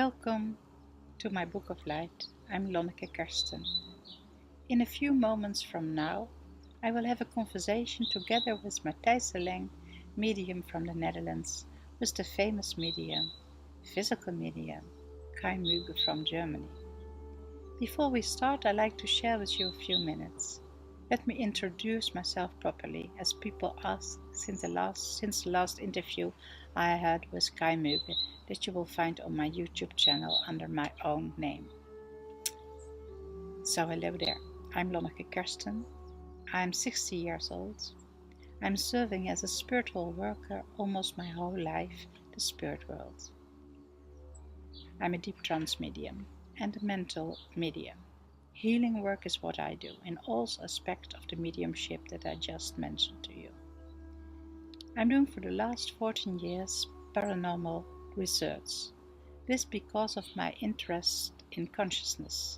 Welcome to my Book of Light. I'm Lonneke Karsten. In a few moments from now, I will have a conversation together with Matthijs de Leng, medium from the Netherlands, with the famous medium, physical medium, Kai Muegge from Germany. Before we start, I'd like to share with you a few minutes. Let me introduce myself properly, as people ask since the last interview I had with Kai Muegge that you will find on my YouTube channel under my own name. So hello there, I'm Lonneke Karsten. I'm 60 years old. I'm serving as a spiritual worker almost my whole life, the spirit world. I'm a deep trance medium and a mental medium. Healing work is what I do in all aspects of the mediumship that I just mentioned to you. I'm doing for the last 14 years paranormal research. This because of my interest in consciousness,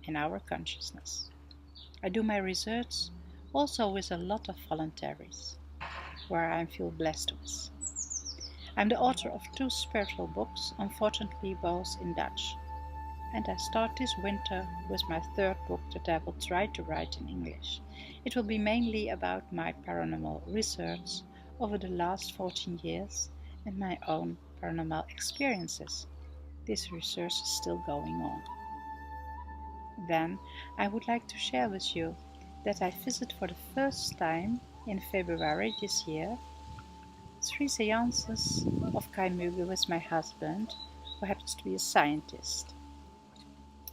in our consciousness. I do my research also with a lot of voluntaries, where I feel blessed with. I'm the author of 2 spiritual books, unfortunately both in Dutch. And I start this winter with my 3rd book that I will try to write in English. It will be mainly about my paranormal research over the last 14 years and my own paranormal experiences. This research is still going on. Then I would like to share with you that I visit for the first time in February this year 3 seances of Kai Muegge with my husband, who happens to be a scientist.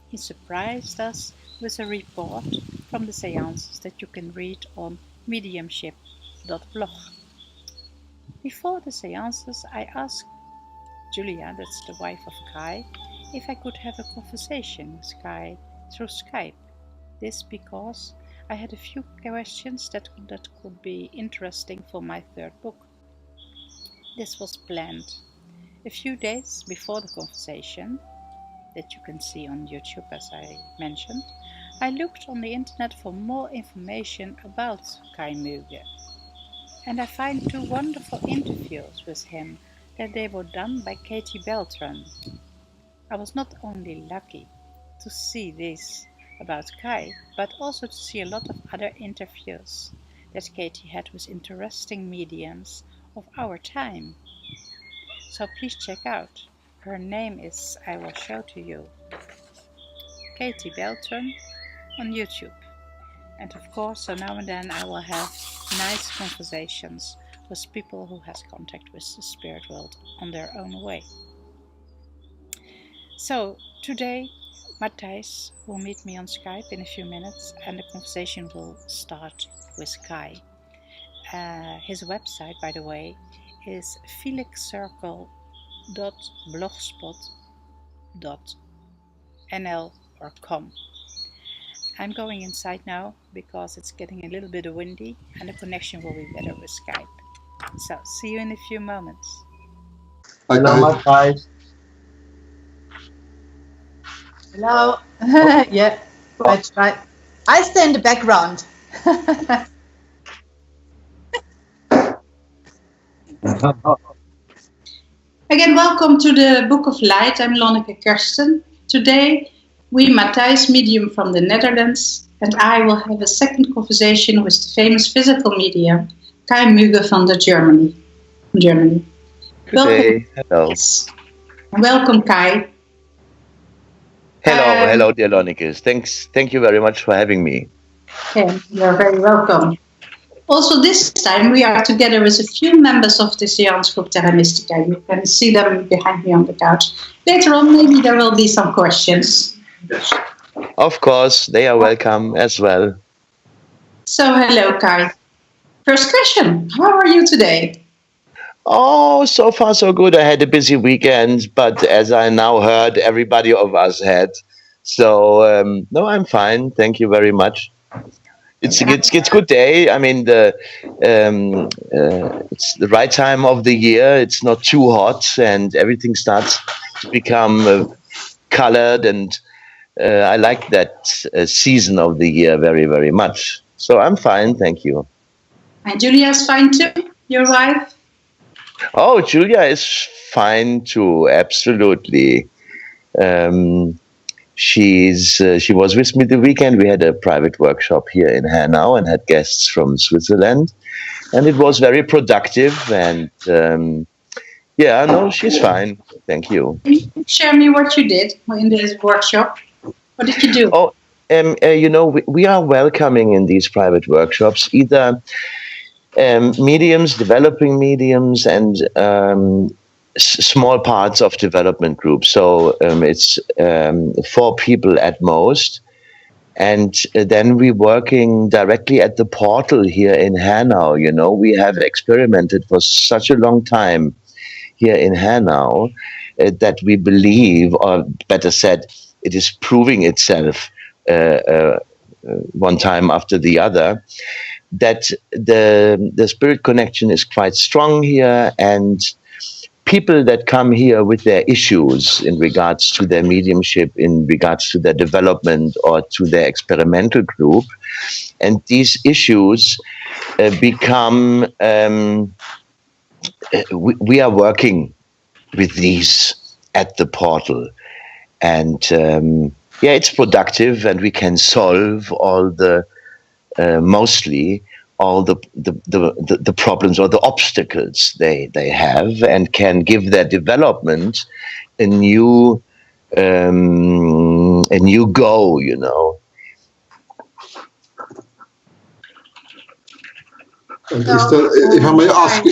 He surprised us with a report from the seances that you can read on mediumship.blog. Before the seances, I asked Julia, that's the wife of Kai, if I could have a conversation with Kai through Skype. This because I had a few questions that could be interesting for my 3rd book. This was planned a few days before the conversation, that you can see on YouTube as I mentioned. I looked on the internet for more information about Kai Muegge, and I find 2 wonderful interviews with him that they were done by Katie Beltran. I was not only lucky to see this about Kai, but also to see a lot of other interviews that Katie had with interesting mediums of our time. So please check out. Her name is, I will show to you, Katie Beltran on YouTube. And of course, so now and then I will have nice conversations with people who has contact with the spirit world on their own way. So today, Matthijs will meet me on Skype in a few minutes, and the conversation will start with Kai. His website, by the way, is felixcircle.blogspot.nl or com. I'm going inside now because it's getting a little bit windy and the connection will be better with Skype. So, see you in a few moments. Hello, Matthijs. Hello. Yeah, that's right. I stay in the background. Again, welcome to the Book of Light. I'm Lonneke Karsten. Today, we, Matthijs, medium from the Netherlands, and I will have a second conversation with the famous physical medium, Kai Muegge from Germany. Good day. Hello. Yes. Welcome, Kai. Hello, dear Lonneke. Thank you very much for having me. Yeah, you're very welcome. Also, this time we are together with a few members of the Seance group Terra Mystica. You can see them behind me on the couch. Later on, maybe there will be some questions. Yes. Of course, they are welcome as well. So, hello, Kai. First question, how are you today? Oh, so far so good. I had a busy weekend, but as I now heard, everybody of us had. So, no, I'm fine. Thank you very much. It's a good day. I mean, it's the right time of the year. It's not too hot, and everything starts to become colored. And I like that season of the year very, very much. So I'm fine, thank you. And Julia's fine too. Your wife? Oh, Julia is fine too. Absolutely. She was with me the weekend. We had a private workshop here in Hanau and had guests from Switzerland, and it was very productive. And yeah, no, she's fine. Thank you. Can you share me what you did in this workshop? What did you do? Oh, you know, we are welcoming in these private workshops either mediums, developing mediums, and small parts of development groups. So it's 4 people at most. And then we're working directly at the portal here in Hanau. You know, we have experimented for such a long time here in Hanau that we believe, or better said, it is proving itself one time after the other, that the spirit connection is quite strong here, and people that come here with their issues in regards to their mediumship, in regards to their development or to their experimental group, and these issues become, we are working with these at the portal, and yeah, it's productive, and we can solve all the mostly all the problems or the obstacles they have, and can give their development a new go, you know. If I may ask,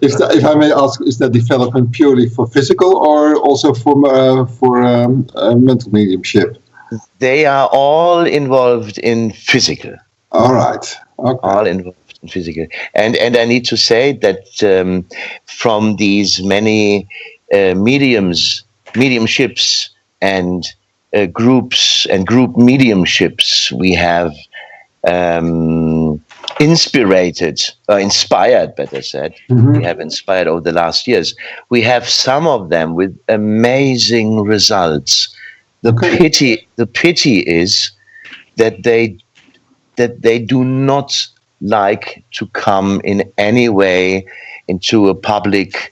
if I may ask, is that development purely for physical or also for mental mediumship? They are all involved in physical. All right. Okay. All involved in physical. And I need to say that from these many mediumships and groups and group mediumships, we have inspired, better said. Mm-hmm. We have inspired over the last years. We have some of them with amazing results. The pity is that they do not like to come in any way into a public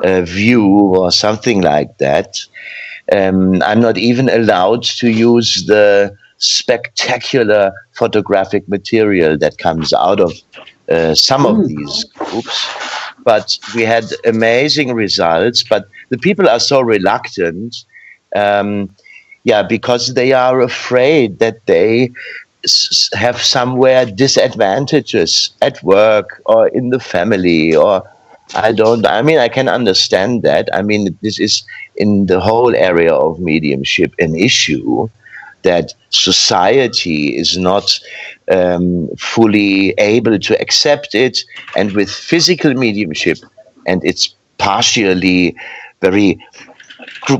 view or something like that. I'm not even allowed to use the spectacular photographic material that comes out of some of these groups. But we had amazing results. But the people are so reluctant. Yeah, because they are afraid that they have somewhere disadvantages at work or in the family, or I mean, I can understand that. I mean, this is in the whole area of mediumship an issue, that society is not fully able to accept it, and with physical mediumship and its partially very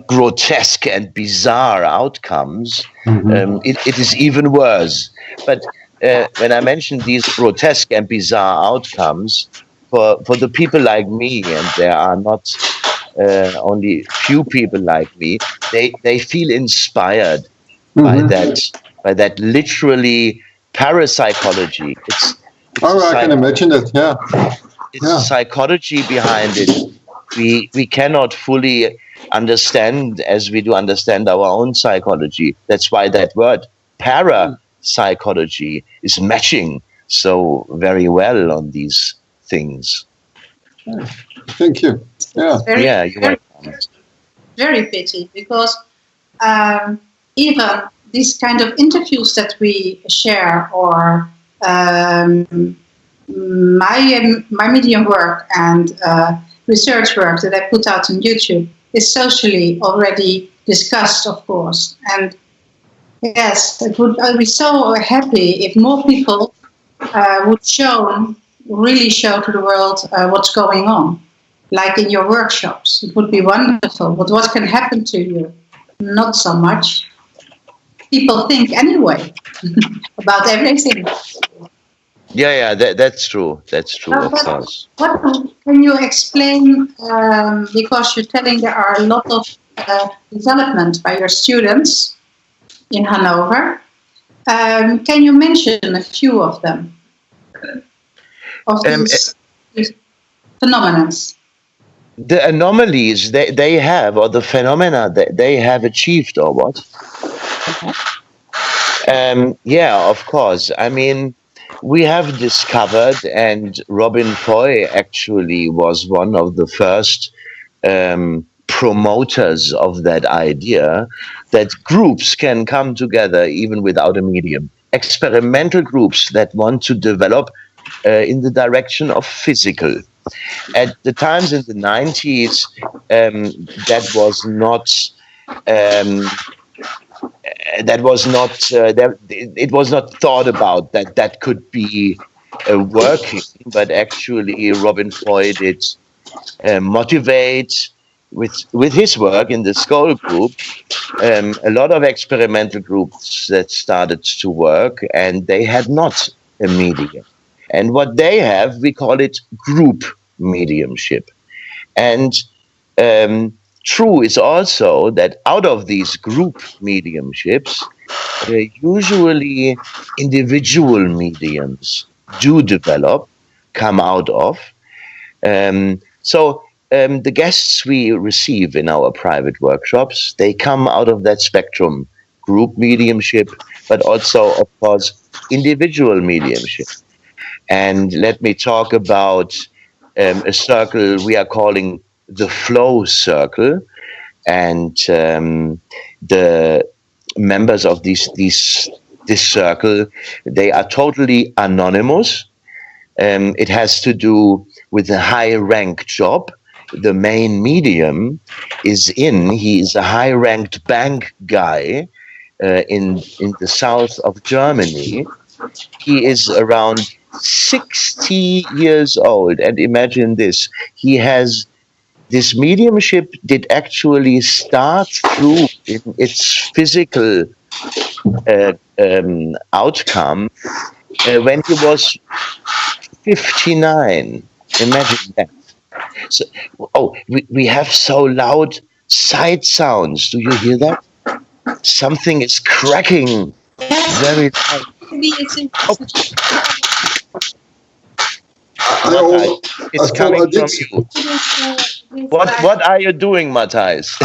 grotesque and bizarre outcomes, it is even worse. But when I mention these grotesque and bizarre outcomes, for the people like me, and there are not only few people like me, they feel inspired by that literally parapsychology. I can imagine it. Yeah, it's psychology behind it. We cannot fully understand as we do understand our own psychology. That's why that word parapsychology is matching so very well on these things. Thank you. Yeah, you're welcome. Very pity, because even these kind of interviews that we share, or my medium work and research work that I put out on YouTube is socially already discussed, of course. And yes, I'd be so happy if more people would really show to the world what's going on, like in your workshops. It would be wonderful. But what can happen to you? Not so much. People think anyway about everything. Yeah, that's true. That's true, of course. What can you explain? Because you're telling there are a lot of development by your students in Hanover. Can you mention a few of them? Of these phenomena? the anomalies they have, or the phenomena that they have achieved, or what? Yeah, of course. I mean, we have discovered, and Robin Foy actually was one of the first promoters of that idea, that groups can come together even without a medium. Experimental groups that want to develop in the direction of physical. At the times in the 90s, that was not. It was not thought about that could be working, but actually Robin Foy did motivate with his work in the Skull group a lot of experimental groups that started to work, and they had not a medium. And what they have, we call it group mediumship. And true is also that out of these group mediumships, usually individual mediums do develop, come out of. The guests we receive in our private workshops, they come out of that spectrum, group mediumship, but also, of course, individual mediumship. And let me talk about a circle we are calling the flow circle. And the members of this circle, they are totally anonymous. It has to do with a high rank job. The main medium he is a high ranked bank guy in the south of Germany. He is around 60 years old, and imagine this, this mediumship did actually start through in its physical outcome when he was 59. Imagine that. So, we have so loud side sounds. Do you hear that? Something is cracking very loud. It's coming from you. What are you doing, Matthijs?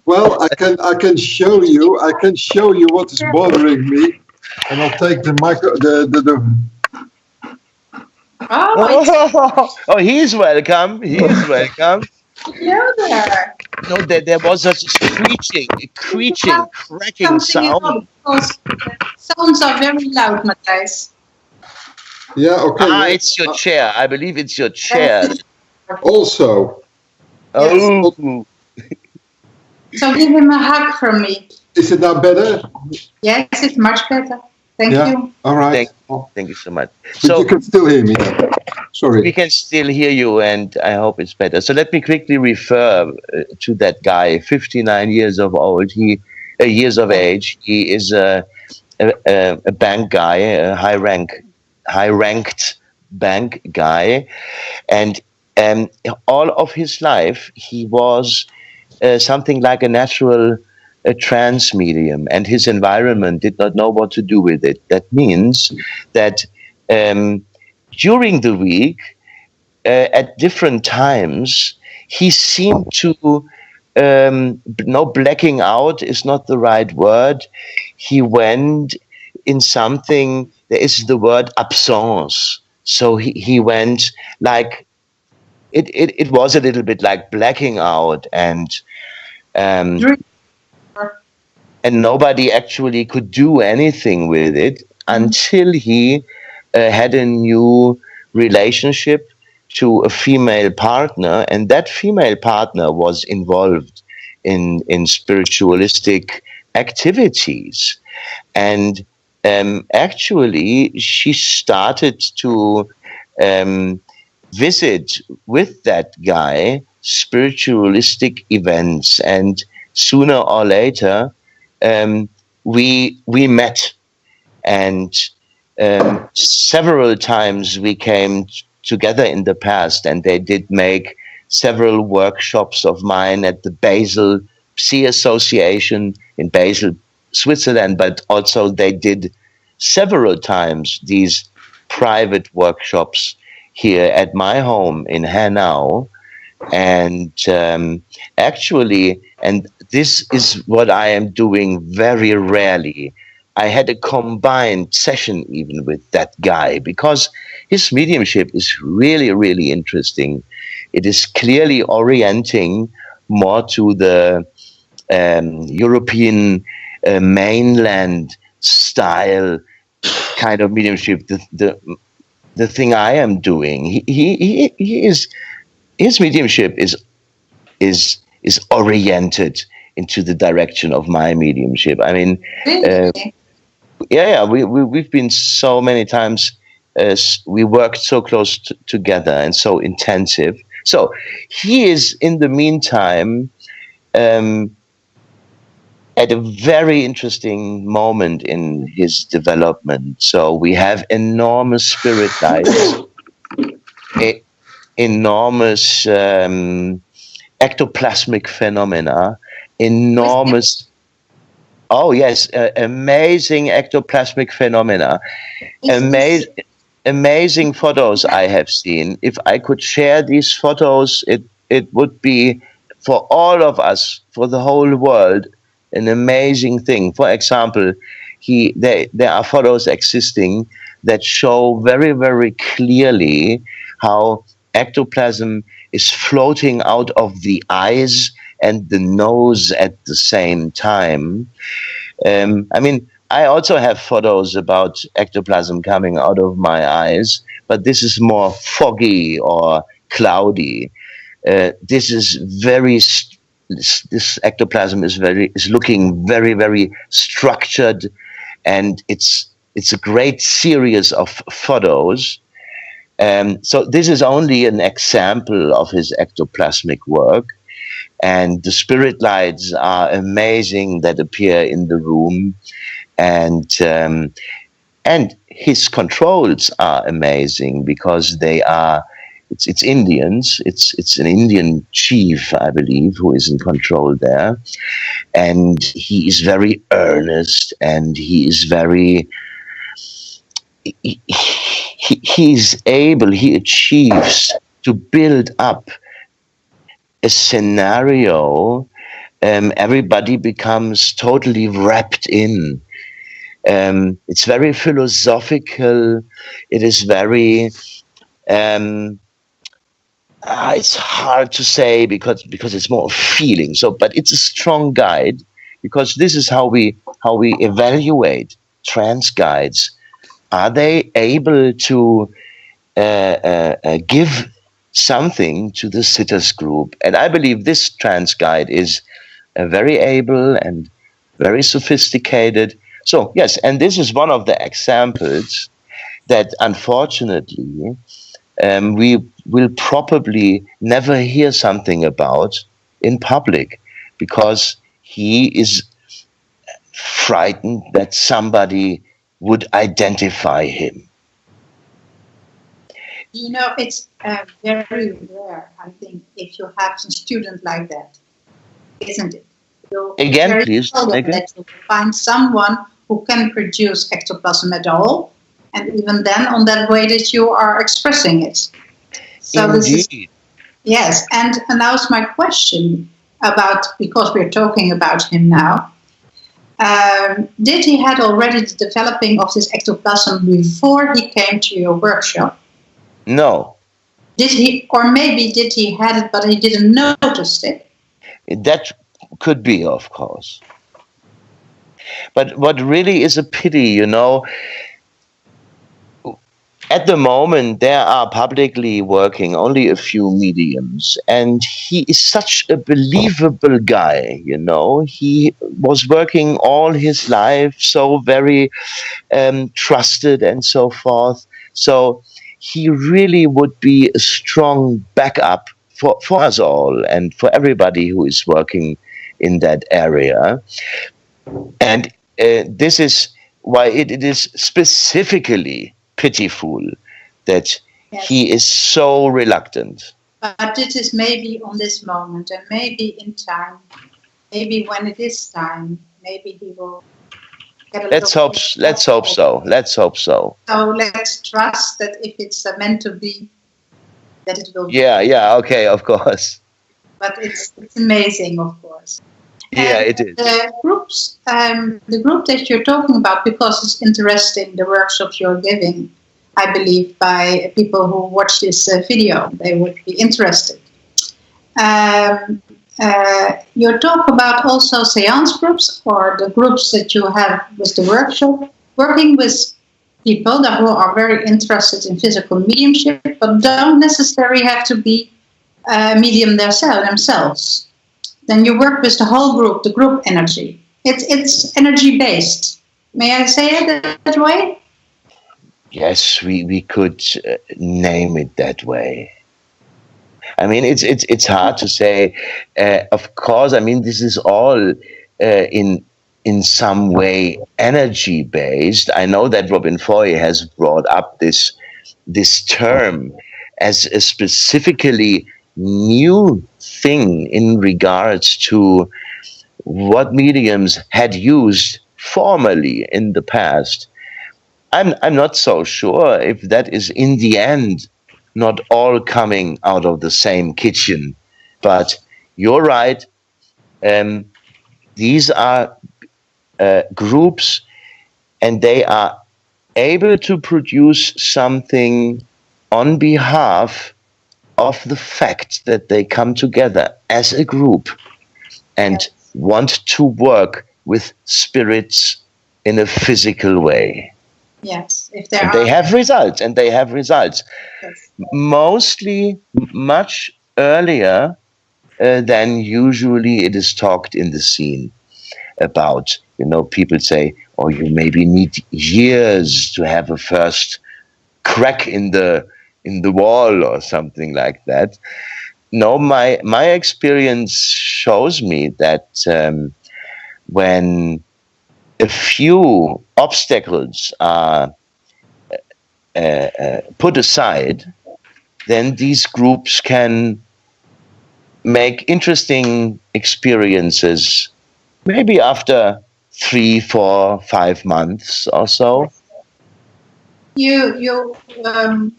Well, I can show you. I can show you what is bothering me, and I'll take the Oh, he's welcome. He's welcome. Hello there. No, there was a creaking, cracking sound. Sounds are very loud, Matthijs. Yeah, okay. It's your chair. I believe it's your chair. Also. Oh. So give him a hug from me. Is it now better? Yes, it's much better. Thank you. All right. Thank you so much. But you can still hear me. Sorry. We can still hear you, and I hope it's better. So let me quickly refer to that guy, 59 years of old. Years of age. He is a bank guy, a high ranked bank guy, and all of his life he was something like a natural trance medium, and his environment did not know what to do with it. That means that during the week, at different times, he seemed to blacking out is not the right word. He went in something. There is the word absence. So he went like it was a little bit like blacking out, and nobody actually could do anything with it until he had a new relationship to a female partner, and that female partner was involved in spiritualistic activities. And actually, she started to visit with that guy spiritualistic events, and sooner or later we met, and several times we came together in the past, and they did make several workshops of mine at the Basel Sea Association in Basel, Switzerland, but also they did several times these private workshops here at my home in Hanau, And actually, and this is what I am doing very rarely, I had a combined session even with that guy, because his mediumship is really, really interesting. It is clearly orienting more to the European mainland style kind of mediumship. The thing I am doing, he is, his mediumship is oriented into the direction of my mediumship. I mean, Really? yeah, we've been so many times, we worked so close together and so intensive. So he is, in the meantime, um, at a very interesting moment in his development. So we have enormous spirit guides, enormous ectoplasmic phenomena, enormous. Oh yes, amazing ectoplasmic phenomena, amazing photos I have seen. If I could share these photos, it would be for all of us, for the whole world, an amazing thing. For example, there are photos existing that show very, very clearly how ectoplasm is floating out of the eyes and the nose at the same time. I mean, I also have photos about ectoplasm coming out of my eyes, but this is more foggy or cloudy. This is very. This ectoplasm is looking very, very structured, and it's a great series of photos. So this is only an example of his ectoplasmic work. And the spirit lights are amazing that appear in the room, and his controls are amazing because they are. It's Indians. It's an Indian chief, I believe, who is in control there, and he is very earnest, and he is very. He achieves to build up a scenario, everybody becomes totally wrapped in. It's very philosophical. It is very. It's hard to say because it's more feeling. So, but it's a strong guide, because this is how we evaluate trance guides. Are they able to give something to the sitters group? And I believe this trance guide is very able and very sophisticated. So yes, and this is one of the examples that unfortunately we will probably never hear something about in public, because he is frightened that somebody would identify him. You know, it's very rare, I think, if you have a student like that, isn't it? Again, please. That you find someone who can produce ectoplasm at all, and even then on that way that you are expressing it. So Indeed. Yes, and now is my question about, because we're talking about him now, did he had already the developing of this ectoplasm before he came to your workshop? No. Did he, or maybe did he had it, but he didn't notice it? That could be, of course. But what really is a pity, you know, at the moment there are publicly working only a few mediums, and he is such a believable guy, you know. He was working all his life, so very trusted and so forth. So he really would be a strong backup for us all and for everybody who is working in that area. And this is why it is specifically pitiful that he is so reluctant. But it is maybe on this moment, and maybe in time, maybe when it is time, maybe he will get a Let's hope so. Let's hope so. So let's trust that if it's meant to be, that it will. Yeah. Okay, of course. But it's amazing, of course. Yeah, And it is. the groups, the group that you're talking about, because it's interesting, the workshops you're giving, I believe, by people who watch this video, they would be interested. You talk about also seance groups, or the groups that you have with the workshop, working with people that who are very interested in physical mediumship, but don't necessarily have to be medium themselves. Then you work with the whole group, the group energy. It's energy based. May I say it that way? Yes, we could name it that way. I mean, it's hard to say. Of course, I mean, this is all in some way energy based. I know that Robin Foy has brought up this term as a specifically new thing in regards to what mediums had used formerly in the past. I'm not so sure if that is in the end not all coming out of the same kitchen, but you're right. These are groups, and they are able to produce something on behalf of the fact that they come together as a group and want to work with spirits in a physical way. Yes, if they have results, and they have results. Yes. Mostly much earlier than usually it is talked in the scene about. You know, people say, "Oh, you maybe need years to have a first crack in the wall," or something like that. No, my experience shows me that when a few obstacles are put aside, then these groups can make interesting experiences, maybe after 3, 4, 5 months or so. From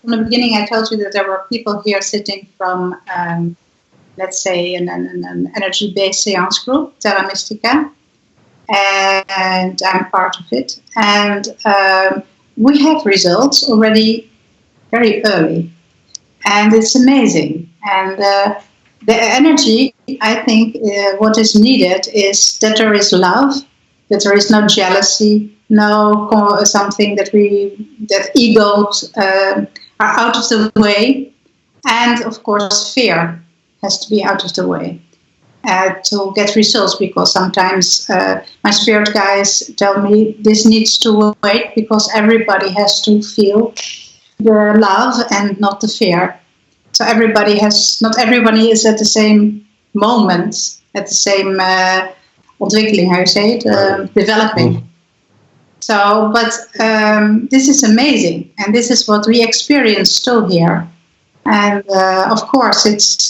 the beginning, I told you that there were people here sitting from, let's say, an energy-based seance group, Terra Mystica, and I'm part of it. And we have results already very early, and it's amazing. And the energy, I think, what is needed is that there is love, that there is no jealousy, no something that egos are out of the way, and of course fear has to be out of the way to get results, because sometimes my spirit guys tell me this needs to wait because everybody has to feel the love and not the fear. So not everybody is at the same moment, at the same ontwikkeling, how you say it, developing. So, but this is amazing, and this is what we experience still here. And of course, it's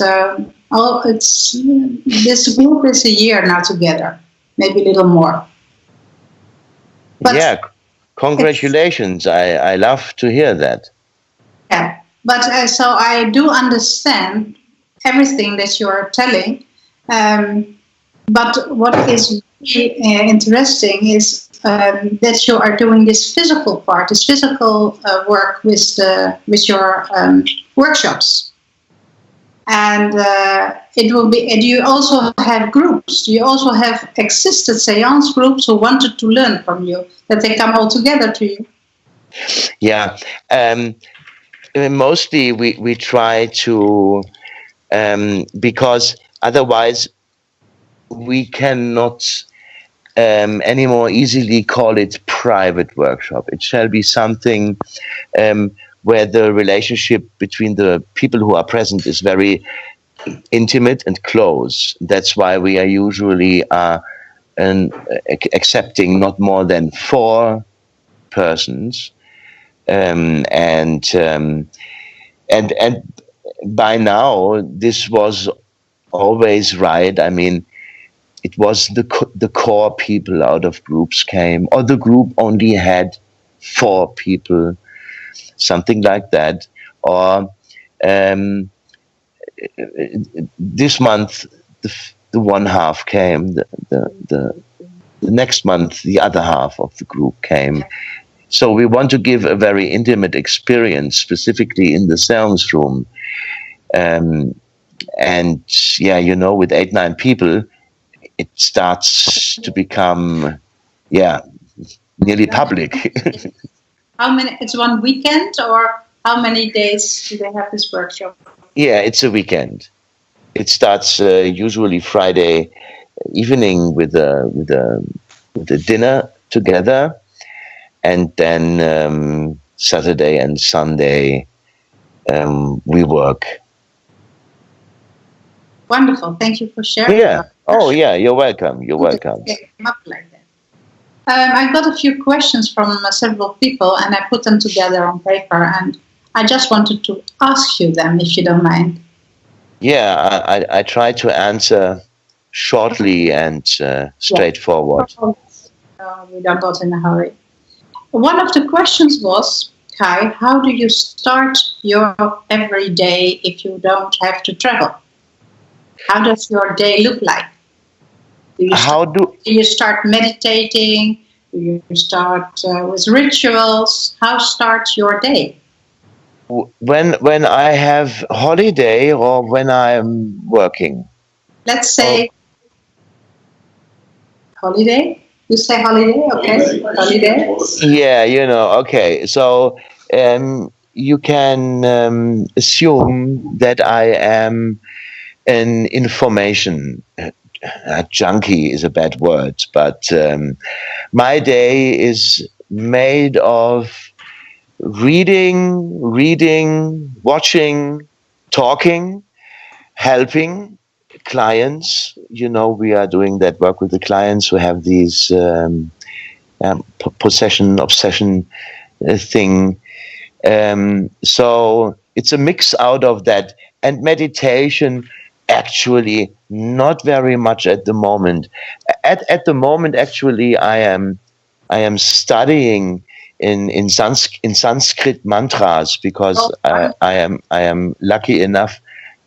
this group is a year now together, maybe a little more. But yeah, congratulations! I love to hear that. Yeah, but so I do understand everything that you're telling. But what is really interesting is that you are doing this physical part, this physical work with your workshops, and it will be. And you also have groups. You also have existed seance groups who wanted to learn from you. That they come all together to you. Yeah. Mostly we try to, because otherwise we cannot anymore easily call it private workshop. It shall be something where the relationship between the people who are present is very intimate and close. That's why we are usually accepting not more than 4 persons. And by now this was always right. I mean, it was the core people out of groups came, or the group only had 4 people, something like that. Or Um, this month, the one half came. The next month, the other half of the group came. So we want to give a very intimate experience, specifically in the seance room. And yeah, you know, with 8-9 people, it starts to become, nearly public. How many? It's one weekend, or how many days do they have this workshop? Yeah, it's a weekend. It starts usually Friday evening with a dinner together, and then Saturday and Sunday we work. Wonderful. Thank you for sharing. Yeah. Oh, yeah. You're welcome. You're welcome. Up like that. I got a few questions from several people, and I put them together on paper, and I just wanted to ask you them, if you don't mind. Yeah, I try to answer shortly and straightforward. We don't go in a hurry. One of the questions was, Kai, how do you start your every day if you don't have to travel? How does your day look like? Do you start meditating? Do you start with rituals? How starts your day? When I have holiday or when I'm working? Let's say holiday. You say holiday, okay? Holiday. Yeah, you know, okay. So you can assume that I am an information junkie is a bad word, but my day is made of reading, watching, talking, helping clients. You know, we are doing that work with the clients who have these possession, obsession thing. So it's a mix out of that, and meditation. Actually, not very much at the moment. At the moment, actually, I am studying in Sanskrit mantras, because I am lucky enough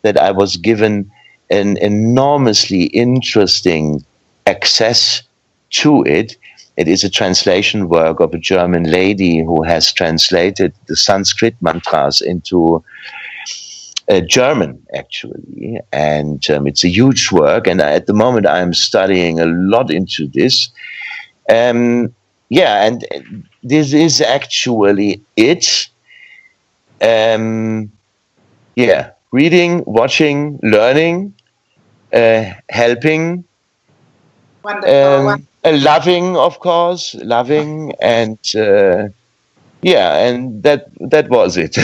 that I was given an enormously interesting access to it. It is a translation work of a German lady who has translated the Sanskrit mantras into German, actually, and it's a huge work. And at the moment, I'm studying a lot into this. And this is actually it. Reading, watching, learning, helping, loving, of course, loving, and and that was it.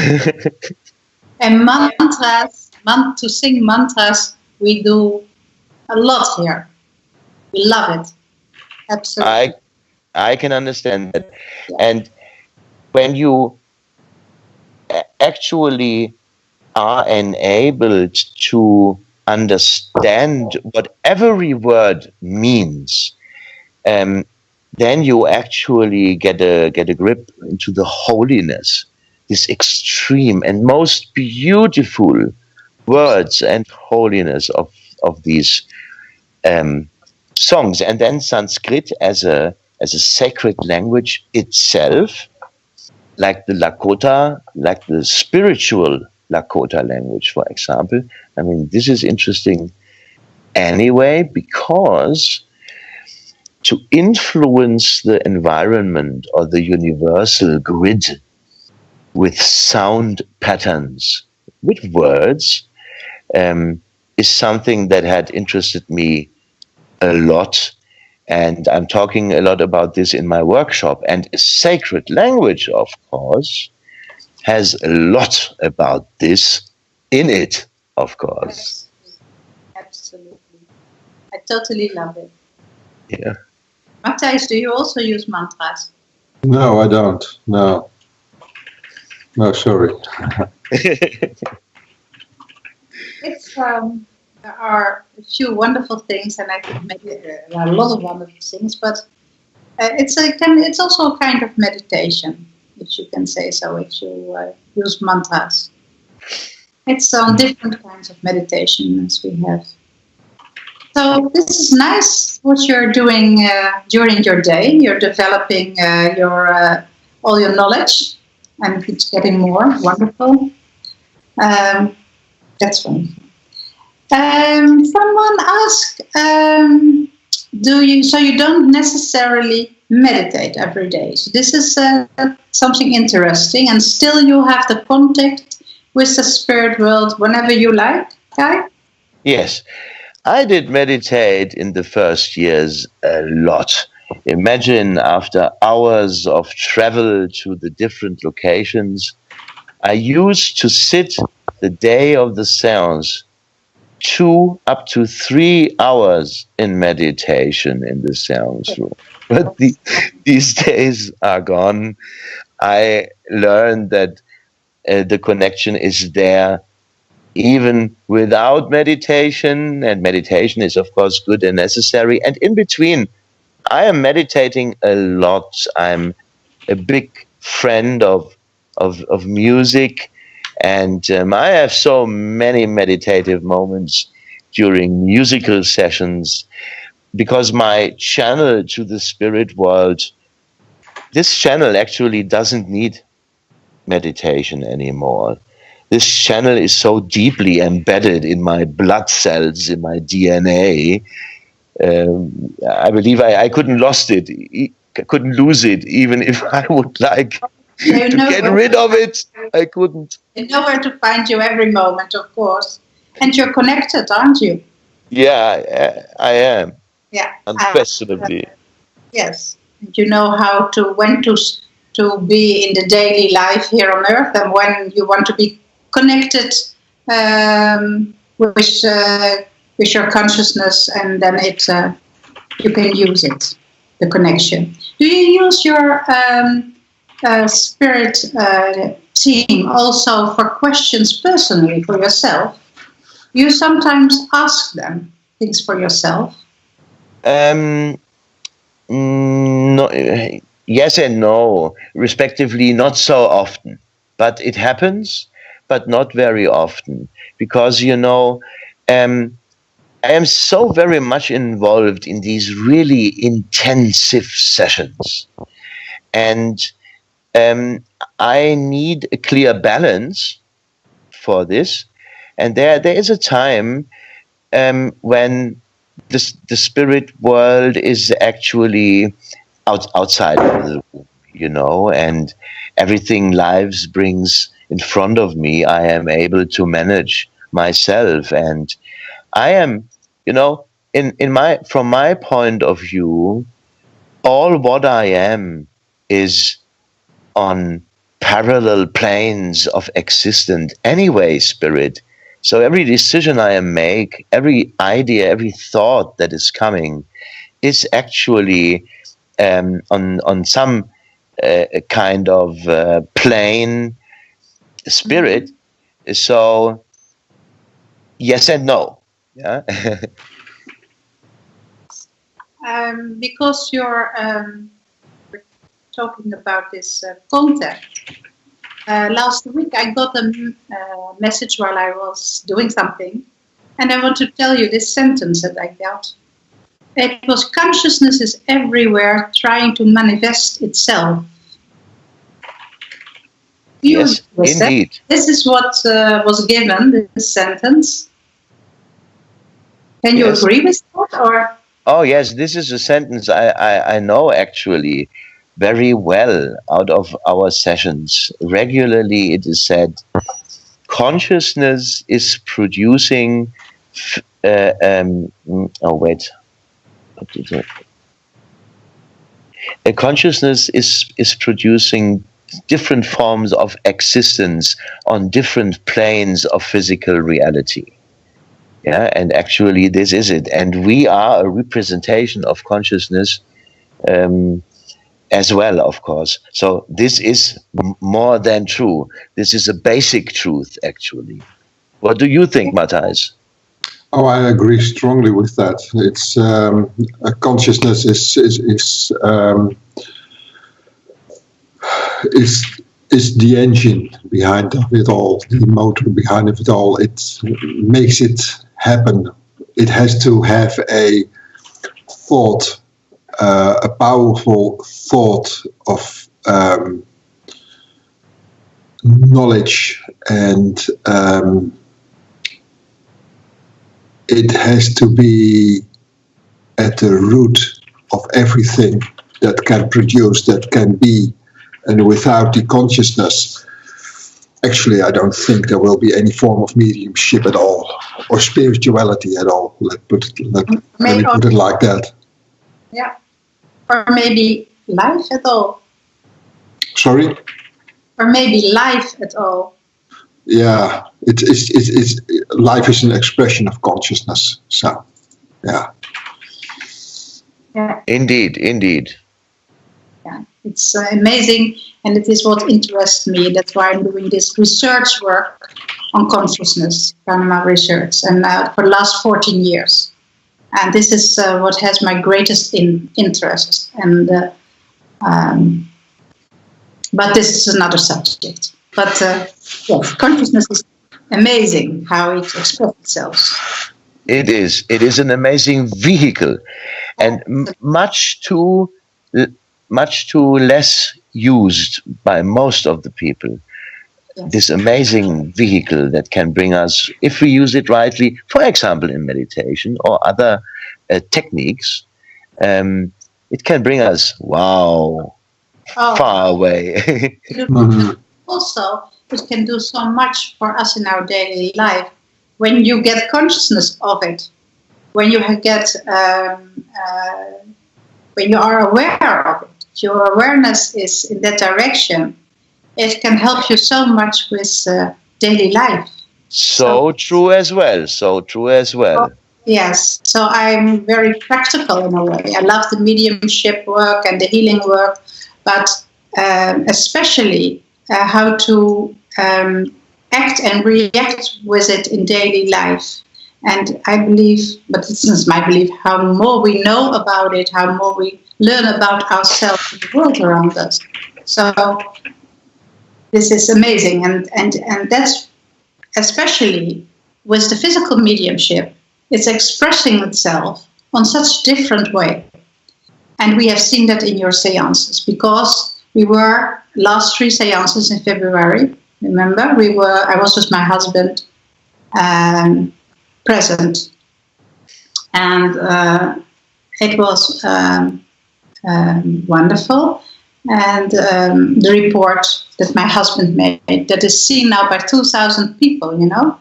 And mantras, to sing mantras, we do a lot here. We love it. Absolutely. I can understand that. Yeah. And when you actually are enabled to understand what every word means, then you actually get a grip into the holiness, this extreme and most beautiful words and holiness of these songs. And then Sanskrit as a sacred language itself, like the Lakota, like the spiritual Lakota language, for example. I mean, this is interesting anyway, because to influence the environment or the universal grid with sound patterns, with words, is something that had interested me a lot. And I'm talking a lot about this in my workshop. And sacred language, of course, has a lot about this in it, of course. Absolutely. I totally love it. Yeah. Matthijs, do you also use mantras? No, I don't. No, sorry. It's there are a few wonderful things, and I think maybe there are a lot of wonderful things, but it's also a kind of meditation, if you can say so, if you use mantras. It's on different kinds of meditations we have. So this is nice what you're doing during your day. You're developing all your knowledge, and it's getting more wonderful. That's wonderful. Someone asked, so you don't necessarily meditate every day. So this is something interesting, and still you have the contact with the spirit world whenever you like, Kai? Yes. I did meditate in the first years a lot. Imagine after hours of travel to the different locations, I used to sit the day of the seance 2 up to 3 hours in meditation in the seance room. But these days are gone. I learned that the connection is there even without meditation, and meditation is of course good and necessary. And in between, I am meditating a lot. I'm a big friend of music, and I have so many meditative moments during musical sessions, because my channel to the spirit world, this channel actually doesn't need meditation anymore. This channel is so deeply embedded in my blood cells, in my DNA. I believe I couldn't lose it, even if I would like to get rid of it. I couldn't. You know where to find you every moment, of course. And you're connected, aren't you? Yeah, I am. Yeah. Unquestionably. Yes. You know when to be in the daily life here on Earth, and when you want to be connected with your consciousness, and then you can use it, the connection. Do you use your spirit team also for questions personally for yourself? You sometimes ask them things for yourself? No, yes and no, respectively, not so often. But it happens, but not very often. Because, I am so very much involved in these really intensive sessions. And I need a clear balance for this. And there is a time when the spirit world is actually outside of the room, and everything life brings in front of me, I am able to manage myself. And I am, from my point of view, all what I am is on parallel planes of existence anyway, spirit. So every decision I make, every idea, every thought that is coming is actually on some kind of plane spirit. So yes and no. Yeah. Because you're talking about this contact. Last week I got a message while I was doing something, and I want to tell you this sentence that I got. It was: consciousness is everywhere trying to manifest itself. Yes, indeed. This is what was given, this sentence. Can you agree with that? Or? Oh, yes, this is a sentence I know actually very well out of our sessions. Regularly it is said, consciousness is producing... A consciousness is producing different forms of existence on different planes of physical reality. Yeah, and actually this is it. And we are a representation of consciousness as well, of course. So this is more than true. This is a basic truth, actually. What do you think, Matthijs? Oh, I agree strongly with that. It's consciousness is is the engine behind it all, the motor behind it all. It makes it happen. It has to have a thought, a powerful thought of knowledge, and it has to be at the root of everything that can produce, that can be. And without the consciousness, actually, I don't think there will be any form of mediumship at all, or spirituality at all. Let me put it like that. Yeah. Or maybe life at all. Sorry? Or maybe life at all. Yeah, it's life is an expression of consciousness. So, yeah. Yeah. Indeed. Yeah, it's amazing, and it is what interests me. That's why I'm doing this research work on consciousness, paranormal research, and for the last 14 years. And this is what has my greatest interest. And but this is another subject. But yes, consciousness is amazing how it expresses itself. It is an amazing vehicle, and much too less used by most of the people. Yes. This amazing vehicle that can bring us, if we use it rightly, for example, in meditation or other techniques, it can bring us, far away. Also, it can do so much for us in our daily life when you get consciousness of it, when you get, when you are aware of it. Your awareness is in that direction. It can help you so much with daily life. So true as well. Yes, so I'm very practical in a way. I love the mediumship work and the healing work, but especially how to act and react with it in daily life. And I believe, but this is my belief, how more we know about it, how more we learn about ourselves and the world around us. So this is amazing, and that's especially with the physical mediumship. It's expressing itself on such a different way. And we have seen that in your seances, because we were last 3 seances in February. Remember, I was with my husband present. And it was wonderful. And the report that my husband made, that is seen now by 2,000 people, you know.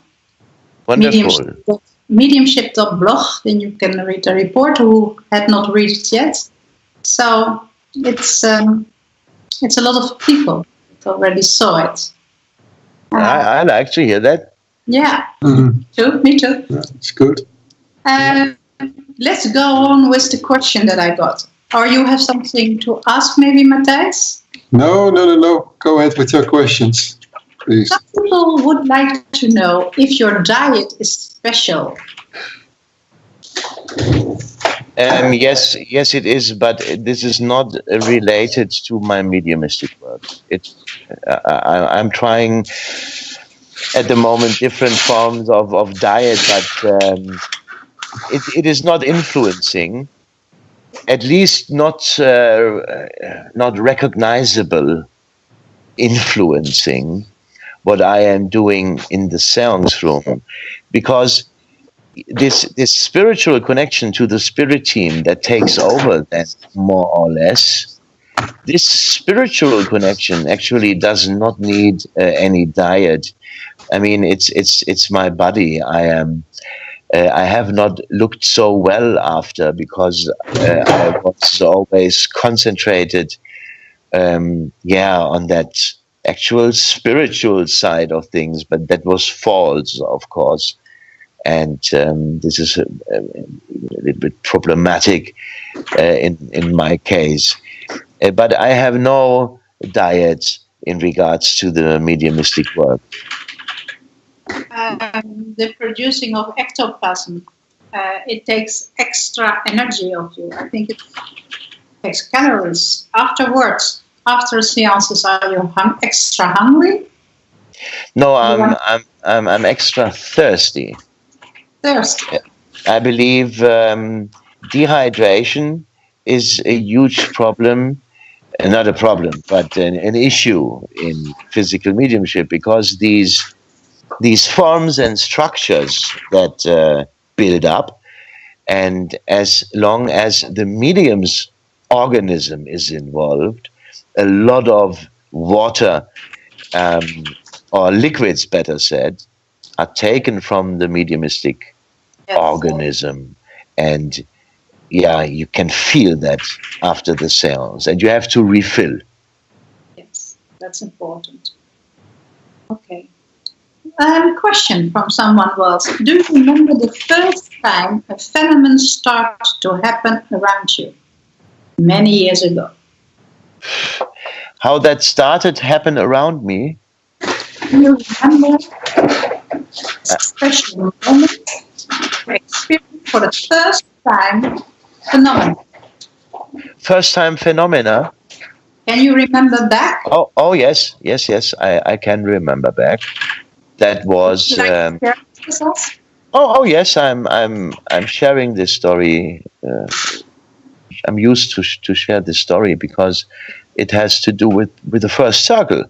Wonderful. Mediumship.blog, then you can read the report who had not read it yet. So it's a lot of people that already saw it. I like to hear that. Yeah, Mm-hmm. me too. Yeah, it's good. Let's go on with the question that I got. Or you have something to ask maybe, Matthijs? No. Go ahead with your questions, please. Some people would like to know if your diet is special. Yes, it is, but this is not related to my mediumistic work. I'm trying at the moment different forms of diet, but it is not influencing, at least not recognizable influencing what I am doing in the seance room, because this spiritual connection to the spirit team that takes over, then more or less, this spiritual connection actually does not need any diet. I mean, it's my body. I have not looked so well after, because I was always concentrated, on that actual spiritual side of things, but that was false, of course. And this is a little bit problematic in my case. But I have no diet in regards to the mediumistic work. The producing of ectoplasm, it takes extra energy of you. I think it takes calories afterwards, after seances, are you extra hungry? No, I'm extra thirsty. Thirsty. I believe dehydration is a huge problem, not a problem, but an issue in physical mediumship, because these forms and structures that build up, and as long as the medium's organism is involved, a lot of water, or liquids, better said, are taken from the mediumistic organism, and you can feel that after the seance, and you have to refill. Yes, that's important. Okay. Question from someone was, do you remember the first time a phenomenon started to happen around you? Many years ago. How that started happen around me? Do you remember a special moment you experienced for the first time phenomenon? First time phenomena? Can you remember back? Oh yes, I can remember back. That was yes, I'm sharing this story. I'm used to share this story because it has to do with the first circle.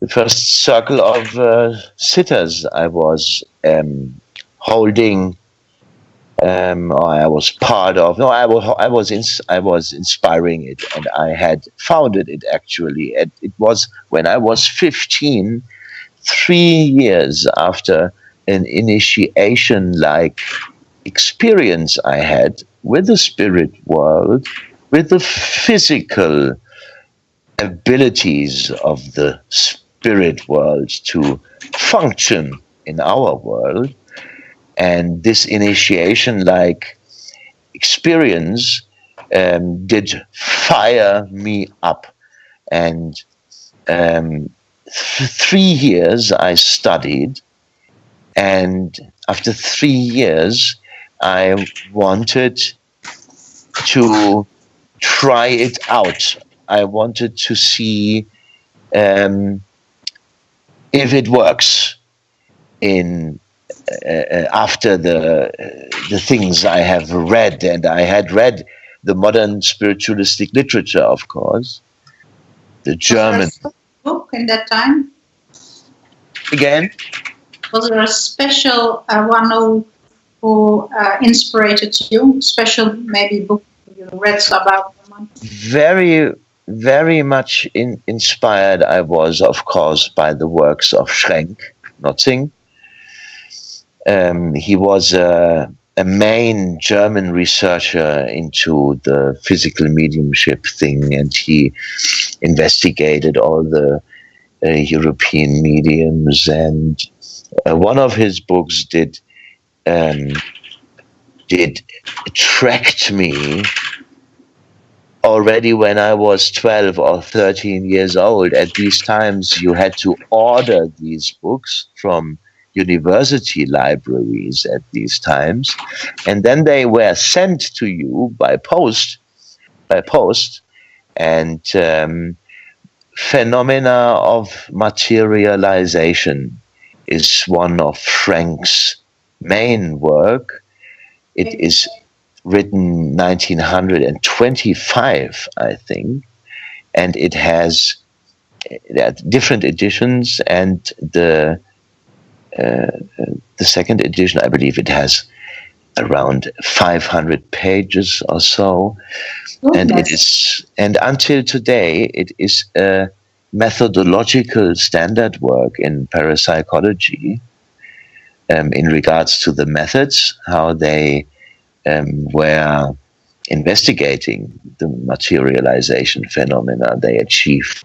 The first circle of sitters I was holding, or I was part of. No, I was inspiring it, and I had founded it actually. It was when I was 15, 3 years after an initiation-like experience I had with the spirit world, with the physical abilities of the spirit world to function in our world. And this initiation-like experience did fire me up. And 3 years I studied, and after 3 years I wanted to try it out. I wanted to see if it works in after the things I have read, and I had read the modern spiritualistic literature, of course, the German. Was there a book in that time? Again? Was there a special one who inspired you? Special maybe book you read about someone? Very, very much inspired I was, of course, by the works of Schrenk, Notzing. He was a main German researcher into the physical mediumship thing, and he investigated all the European mediums. And one of his books did attract me already when I was 12 or 13 years old. At these times, you had to order these books from university libraries at these times, and then they were sent to you by post, and Phenomena of Materialization is one of Schrenk's main work. It is written 1925, I think, and it has different editions, and the second edition, I believe it has around 500 pages or so. And it is, and until today, it is a methodological standard work in parapsychology in regards to the methods, how they were investigating the materialization phenomena. They achieved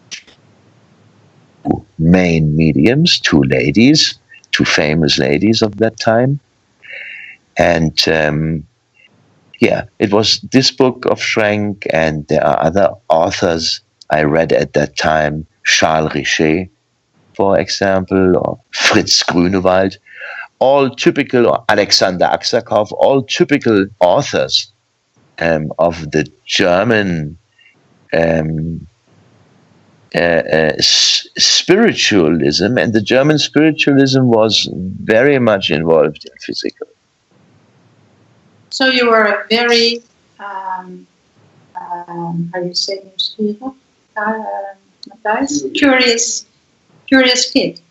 two main mediums, two ladies, two famous ladies of that time. And it was this book of Schrenk, and there are other authors I read at that time, Charles Richer, for example, or Fritz Grünewald, all typical, or Alexander Aksakov, all typical authors of the German spiritualism, and the German spiritualism was very much involved in physical. So you were a very, how you say, curious kid.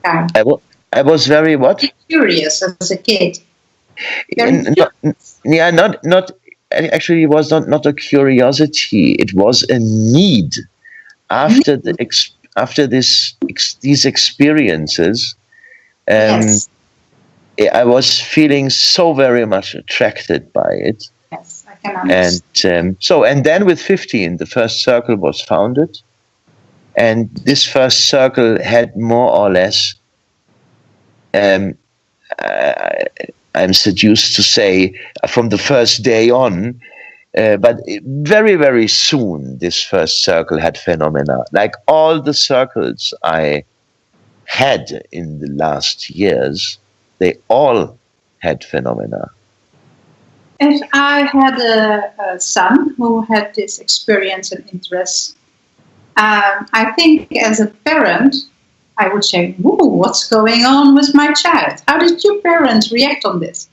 I was very what? Curious as a kid. Not actually. It was not a curiosity. It was a need after these experiences. Yes. I was feeling so very much attracted by it. Yes, I can understand. And then with 15, the first circle was founded, and this first circle had more or less. I'm seduced to say from the first day on, but very, very soon this first circle had phenomena. Like all the circles I had in the last years, they all had phenomena. If I had a son who had this experience and interest, I think as a parent, I would say, "Ooh, what's going on with my child?" How did your parents react on this?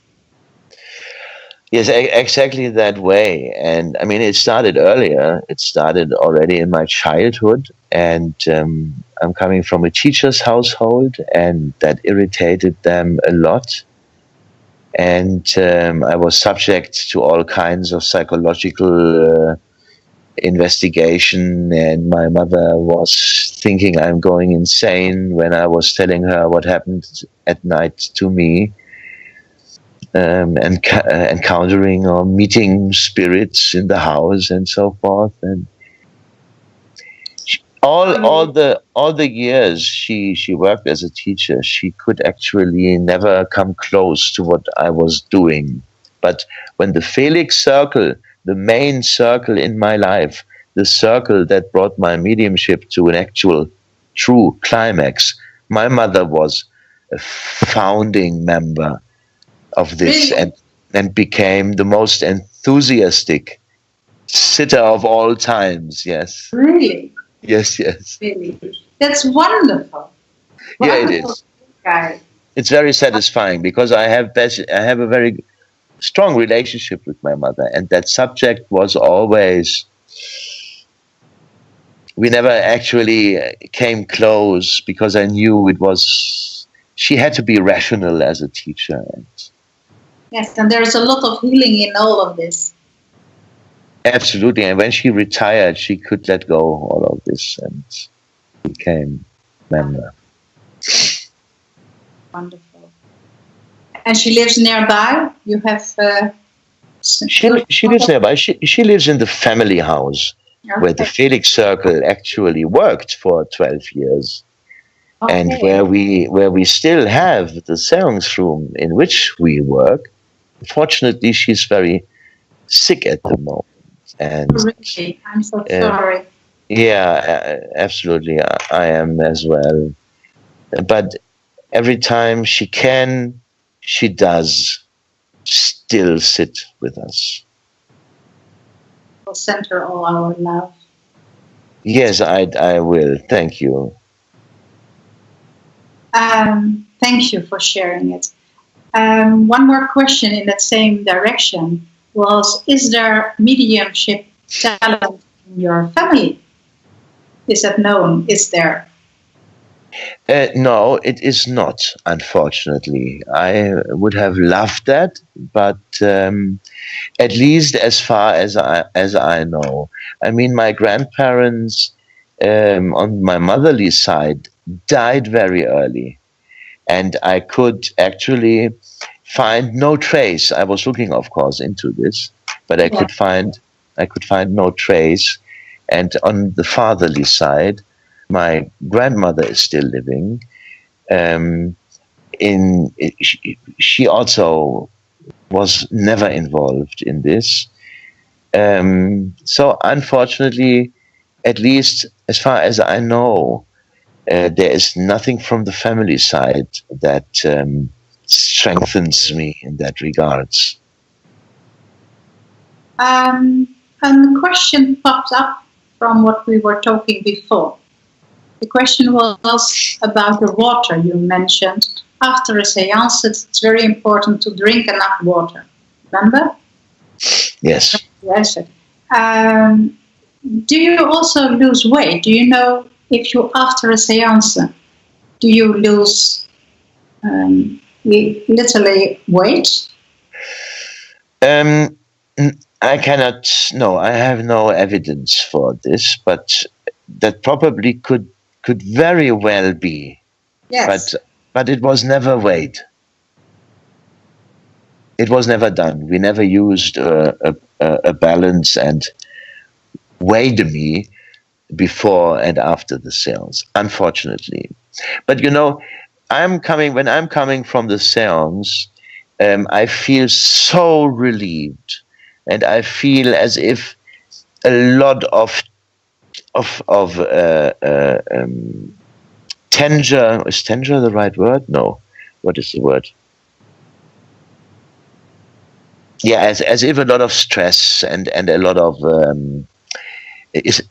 Yes, exactly that way. And I mean, it started earlier. It started already in my childhood. And I'm coming from a teacher's household, and that irritated them a lot. And I was subject to all kinds of psychological investigation, and my mother was thinking I'm going insane when I was telling her what happened at night to me, and encountering or meeting spirits in the house and so forth. And all the years she worked as a teacher, she could actually never come close to what I was doing. But when the Felix circle, the main circle in my life, the circle that brought my mediumship to an actual true climax, my mother was a founding member of this, Really? and became the most enthusiastic sitter of all times. Yes. Really? Yes. Really? That's wonderful. Yeah, it is. Guy. It's very satisfying because I have a very strong relationship with my mother, and that subject was always. We never actually came close because I knew it was. She had to be rational as a teacher. Yes, and there's a lot of healing in all of this. Absolutely, and when she retired, she could let go all of this and became member. Wonderful. And she lives nearby? You have... She lives nearby. She lives in the family house, okay, where the Felix Circle actually worked for 12 years. okay, And where we still have the seance room in which we work. Fortunately, she's very sick at the moment. And really? I'm so sorry. Yeah, absolutely. I am as well. But every time she can, she does still sit with us. We'll send her all our love. Yes, I will. Thank you. Thank you for sharing it. One more question in that same direction was, is there mediumship talent in your family? Is that known? Is there? No, it is not, unfortunately. I would have loved that, but at least as far as I know. I mean, my grandparents on my motherly side died very early, and I could actually find no trace. I was looking, of course, into this, but I could find no trace. And on the fatherly side, my grandmother is still living. She also was never involved in this. So unfortunately, at least as far as I know, there is nothing from the family side that strengthens me in that regards. A question popped up from what we were talking before. The question was about the water you mentioned. After a seance, it's very important to drink enough water. Remember? Yes. Yes. Do you also lose weight? Do you know if you, after a seance, do you lose literally weight? I cannot, no, I have no evidence for this, but that probably could very well be. Yes. But it was never weighed. It was never done. We never used a balance and weighed me before and after the seance, unfortunately. But you know, when I'm coming from the seance, I feel so relieved, and I feel as if a lot of tension. Is tension the right word? No. What is the word? Yeah, as if a lot of stress and a lot of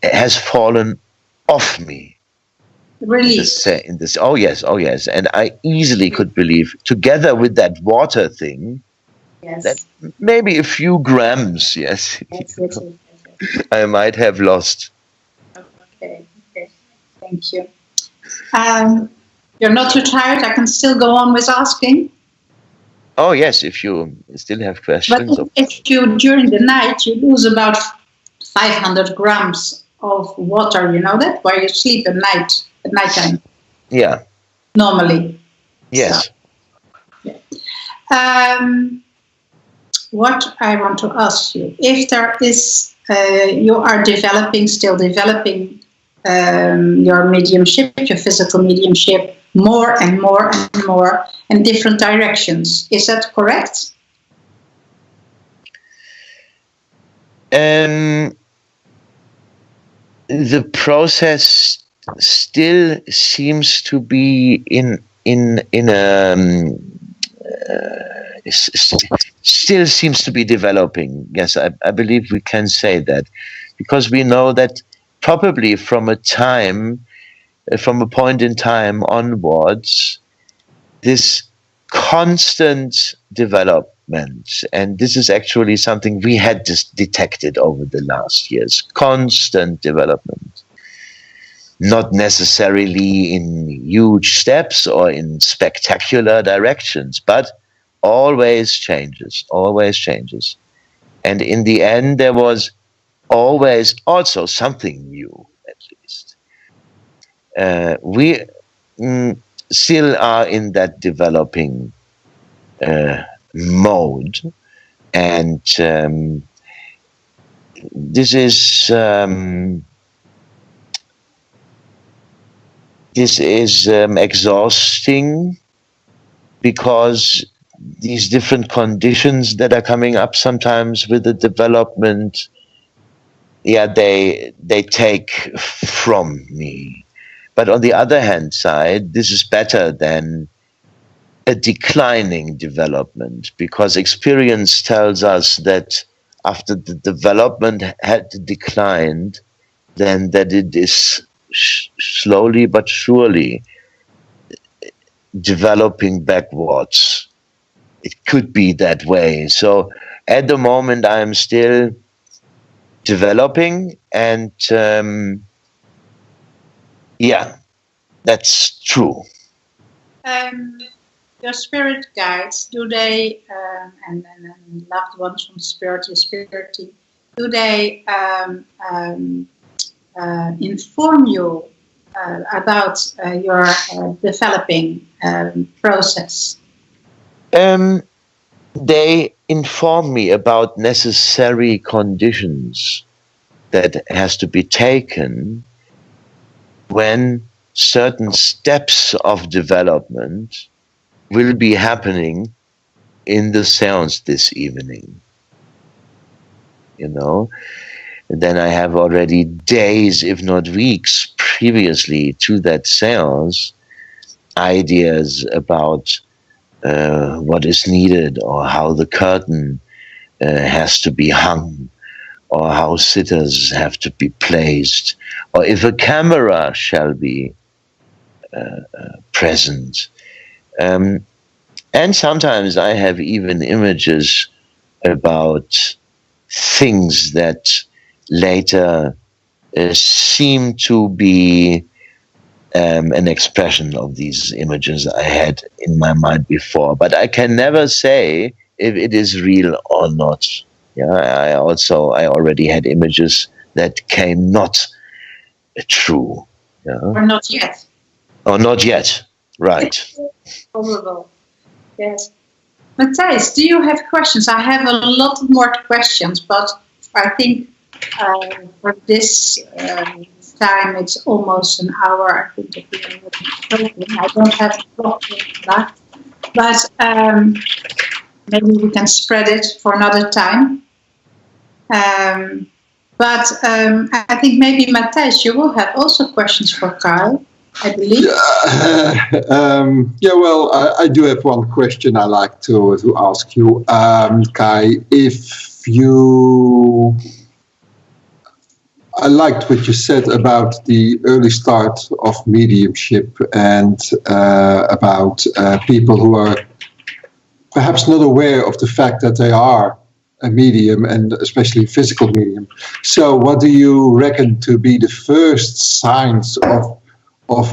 has fallen off me. Really? In this, oh yes, and I easily could believe, together with that water thing, Yes. that maybe a few grams, yes, Yes. I might have lost. Okay. Thank you. You're not too tired? I can still go on with asking. Oh yes, if you still have questions. But if you, during the night, you lose about 500 grams of water, you know that? While you sleep at nighttime. Yeah. Normally. Yes. So, yeah. What I want to ask you, if there is, you are still developing your mediumship, your physical mediumship, more and more and more in different directions. Is that correct? The process still seems to be still seems to be developing. Yes, I believe we can say that, because we know that probably from a point in time onwards, this constant development, and this is actually something we had just detected over the last years, constant development, not necessarily in huge steps or in spectacular directions, but always changes. And in the end, there was always also something new, at least. We still are in that developing mode, and this is exhausting, because these different conditions that are coming up sometimes with the development, they take from me. But on the other hand side, this is better than a declining development, because experience tells us that after the development had declined, then that it is slowly but surely developing backwards. It could be that way. So at the moment, I'm still developing, and that's true. Your spirit guides, do they, and loved ones from spirit, your spirit team, do they inform you about your developing process? They inform me about necessary conditions that has to be taken when certain steps of development will be happening in the seance this evening. And then I have already days, if not weeks, previously to that seance, ideas about what is needed, or how the curtain has to be hung, or how sitters have to be placed, or if a camera shall be present. And sometimes I have even images about things that later seem to be an expression of these images I had in my mind before. But I can never say if it is real or not. Yeah, I already had images that came not true. Yeah? Or not yet. Or not yet, right. Probable. Yes. Matthijs, do you have questions? I have a lot more questions, but I think for this time it's almost an hour. I think that we are talking. I don't have a clock left, but maybe we can spread it for another time. But I think maybe Matthijs, you will have also questions for Kyle, I believe. Well, I do have one question I like to ask you, Kai. I liked what you said about the early start of mediumship and about people who are perhaps not aware of the fact that they are a medium, and especially physical medium. So what do you reckon to be the first signs of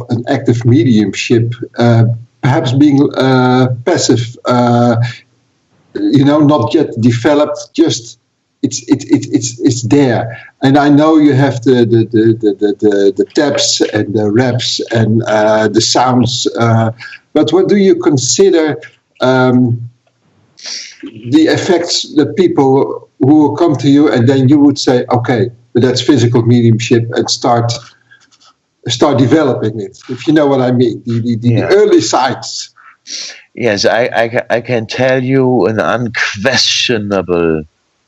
an active mediumship, perhaps being passive, not yet developed, just it's there. And I know you have the taps and the reps and the sounds, but what do you consider the effects that people who will come to you and then you would say, okay, but that's physical mediumship, and start developing it, if you know what I mean, the early signs. Yes, I can tell you an unquestionable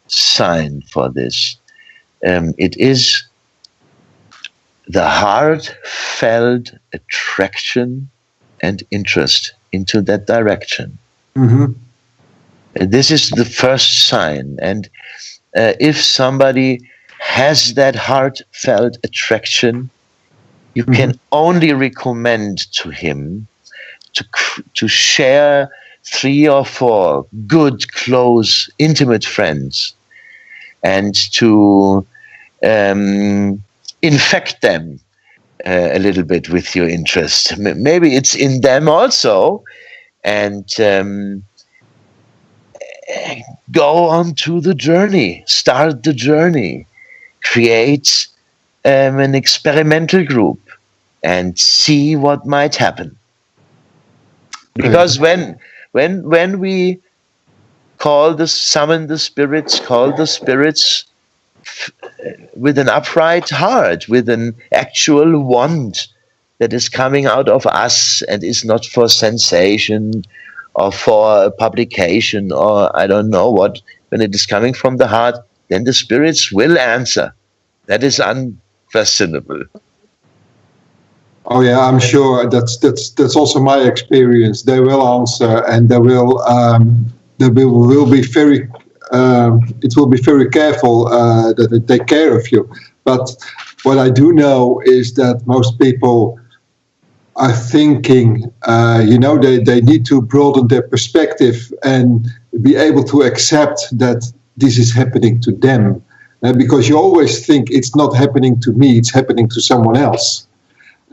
sign for this. It is the heartfelt attraction and interest into that direction. Mm-hmm. This is the first sign. And if somebody has that heartfelt attraction, you can only recommend to him to share 3 or 4 good, close, intimate friends, and to infect them a little bit with your interest. Maybe it's in them also, and go on to the journey, start the journey, create an experimental group and see what might happen. Because when we summon the spirits, call the spirits with an upright heart, with an actual want that is coming out of us and is not for sensation or for a publication or I don't know what, when it is coming from the heart, then the spirits will answer. That is unquestionable. Oh yeah, I'm sure that's also my experience. They will answer, and they will be very. It will be very careful that they take care of you. But what I do know is that most people are thinking, they need to broaden their perspective and be able to accept that this is happening to them, because you always think it's not happening to me; it's happening to someone else.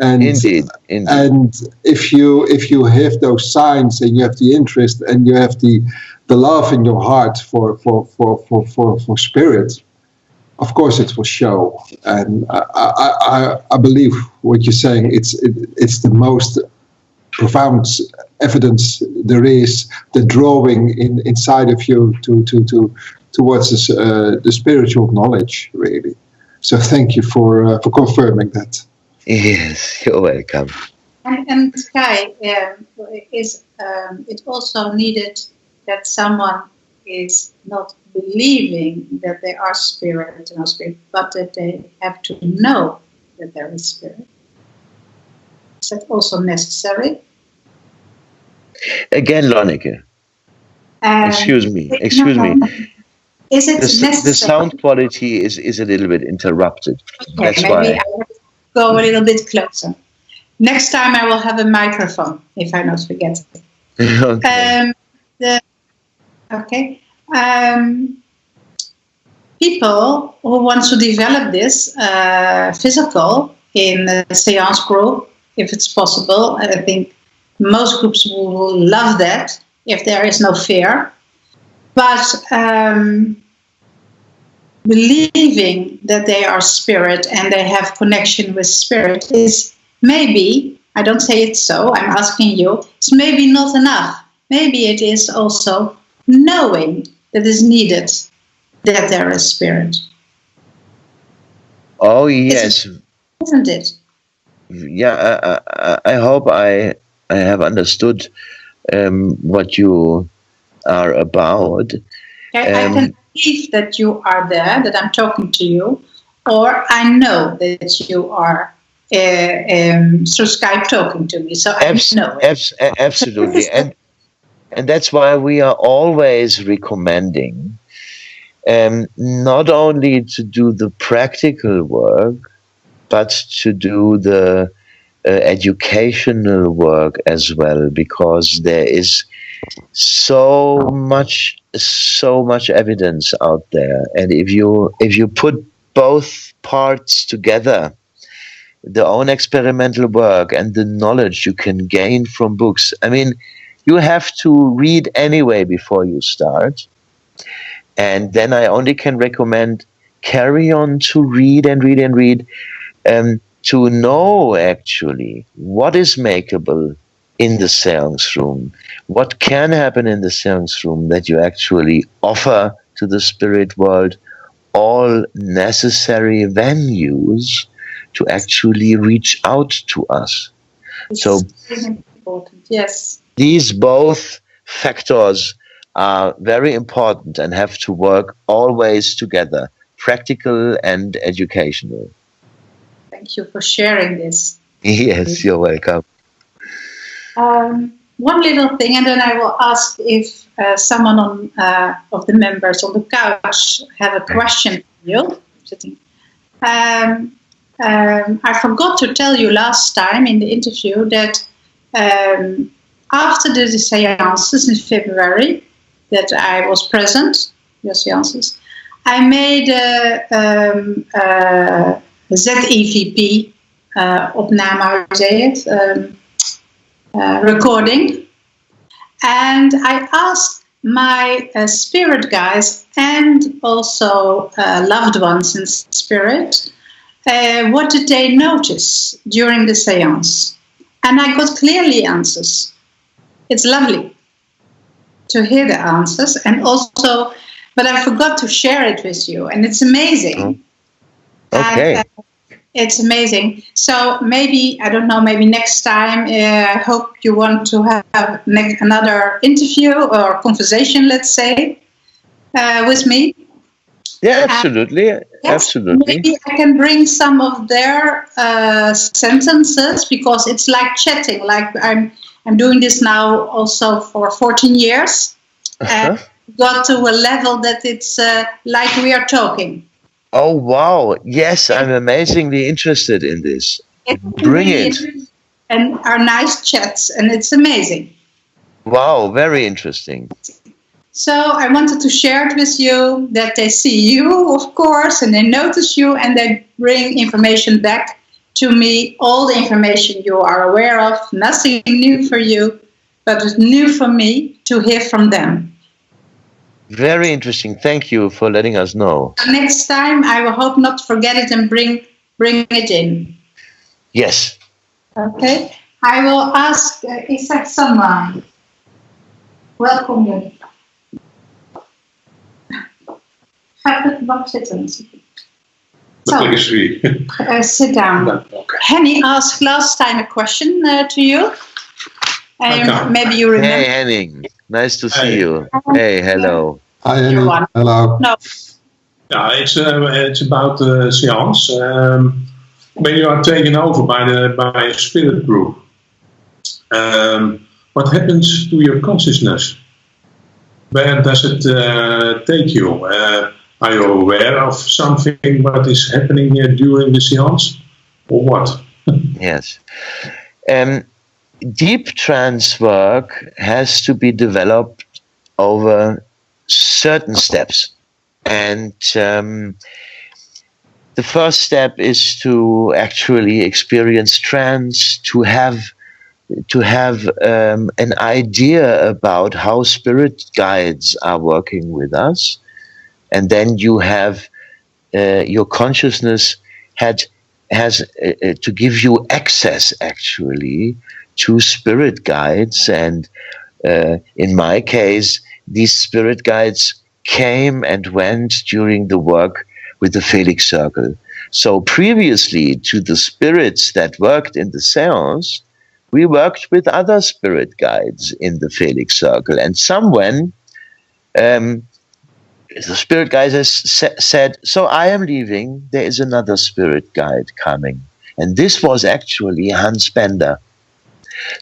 And, Indeed. And if you have those signs and you have the interest and you have the love in your heart for spirit, of course it will show. And I believe what you're saying. It's the most profound evidence there is. The drawing inside of you towards the spiritual knowledge, really. So thank you for confirming that. Yes, you're welcome. And Kai, is it also needed that someone is not believing that they are spirit, but that they have to know that there is spirit? Is that also necessary? Again, Lonneke. Excuse me. Is it necessary? The sound quality is a little bit interrupted. Okay, That's maybe why. I will go a little bit closer. Next time I will have a microphone, if I not forget. Okay. People who want to develop this physical in a seance group, if it's possible, I think most groups will love that if there is no fear. But believing that they are spirit and they have connection with spirit is maybe, I don't say it's so, I'm asking you, it's maybe not enough. Maybe it is also knowing that is needed that there is spirit. Oh, yes. Isn't it? Yeah, I hope I have understood what you are about. I can believe that you are there, that I'm talking to you, or I know that you are through Skype talking to me. So I know it. Absolutely. And that's why we are always recommending not only to do the practical work, but to do the educational work as well, because there is so much evidence out there, and if you put both parts together, the own experimental work and the knowledge you can gain from books. I mean, you have to read anyway before you start, and then I only can recommend carry on to read and read and read, to know actually what is makeable in the seance room, what can happen in the seance room, that you actually offer to the spirit world all necessary venues to actually reach out to us. It's so important. Yes, these both factors are very important and have to work always together, practical and educational. Thank you for sharing this. Yes, you're welcome. One little thing, and then I will ask if someone of the members on the couch have a question for you. I forgot to tell you last time in the interview that after the seances in February that I was present, your seances, I made a ZEVP opname, how you say it, recording, and I asked my spirit guides and also loved ones in spirit, what did they notice during the seance? And I got clearly answers. It's lovely to hear the answers, and also, but I forgot to share it with you, and it's amazing. Okay. And, it's amazing. So maybe, I don't know, maybe next time, I hope you want to have another interview or conversation, let's say, with me. Yeah, absolutely. Yes, absolutely. Maybe I can bring some of their sentences, because it's like chatting. Like I'm doing this now also for 14 years. And got to a level that it's like we are talking. Oh, wow. Yes, I'm amazingly interested in this. Bring it. And our nice chats, and it's amazing. Wow, very interesting. So I wanted to share it with you, that they see you, of course, and they notice you, and they bring information back to me, all the information you are aware of, nothing new for you, but it's new for me to hear from them. Very interesting. Thank you for letting us know. Next time, I will hope not to forget it and bring it in. Yes. Okay. I will ask, is there someone? Welkom jullie. Wacht zitten. So, sit down. Okay. Henny asked last time a question to you. Maybe you remember. Hey, Henning. Nice to see you. Hey, hello. Hi, Henny. Hello. No. Yeah, it's about the seance. When you are taken over by a spirit group, what happens to your consciousness? Where does it take you? Are you aware of something what is happening during the seance, or what? Yes. Deep trance work has to be developed over certain steps. And the first step is to actually experience trance, to have an idea about how spirit guides are working with us. And then you have your consciousness has to give you access actually to spirit guides. And in my case, these spirit guides came and went during the work with the Felix Circle. So previously to the spirits that worked in the seance, we worked with other spirit guides in the Felix Circle. And someone, the spirit guide has said, so I am leaving, there is another spirit guide coming. And this was actually Hans Bender.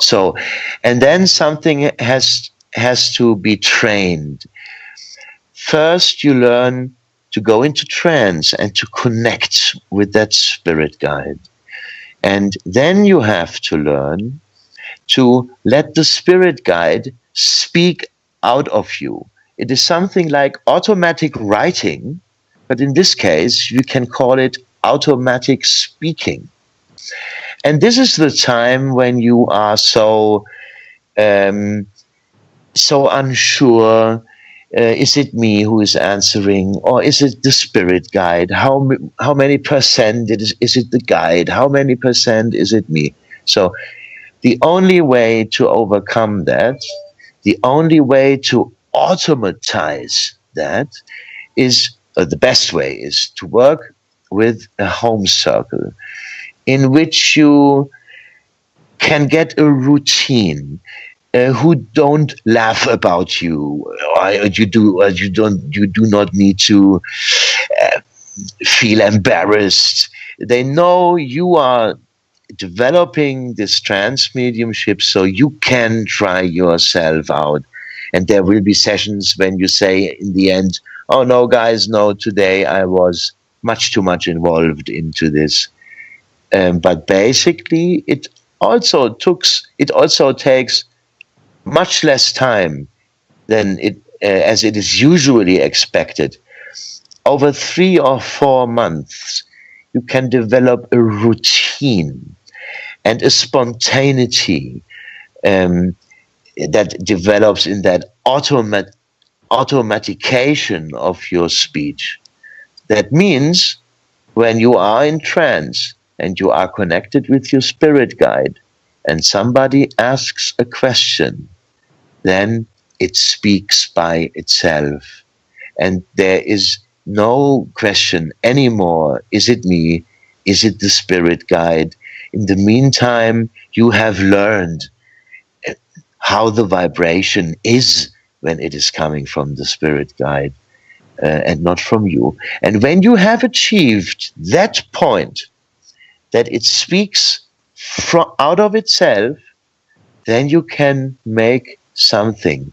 So, and then something has to be trained. First, you learn to go into trance and to connect with that spirit guide. And then you have to learn to let the spirit guide speak out of you. It is something like automatic writing, but in this case, you can call it automatic speaking. And this is the time when you are so unsure. Is it me who is answering, or is it the spirit guide? How many percent is it the guide? How many percent is it me? So the only way to overcome that, the only way to automatize that is, the best way is to work with a home circle in which you can get a routine. Who don't laugh about you, or you do not need to feel embarrassed. They know you are developing this trance mediumship, so you can try yourself out. And there will be sessions when you say in the end, oh no guys, no, today I was much too much involved into this. But basically it also takes much less time than as it is usually expected. Over 3 or 4 months, you can develop a routine and a spontaneity that develops in that automatication of your speech. That means when you are in trance and you are connected with your spirit guide and somebody asks a question, then it speaks by itself. And there is no question anymore. Is it me? Is it the spirit guide? In the meantime, you have learned how the vibration is when it is coming from the spirit guide and not from you. And when you have achieved that point, that it speaks out of itself, then you can make something.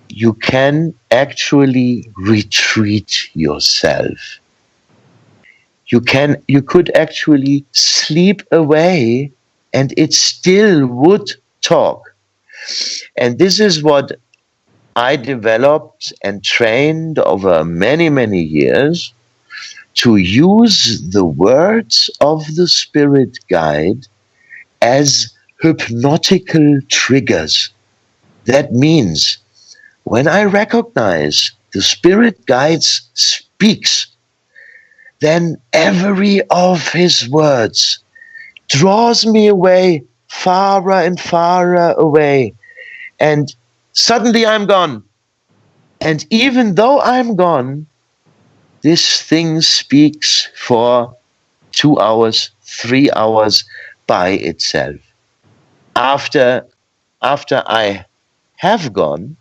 You can actually retreat yourself. You could actually sleep away and it still would talk. And this is what I developed and trained over many, many years, to use the words of the spirit guide as hypnotical triggers. That means when I recognize the spirit guide speaks, then every of his words draws me away, farther and farther away. And suddenly I'm gone. And even though I'm gone, this thing speaks for 2 hours, 3 hours by itself. After I have gone,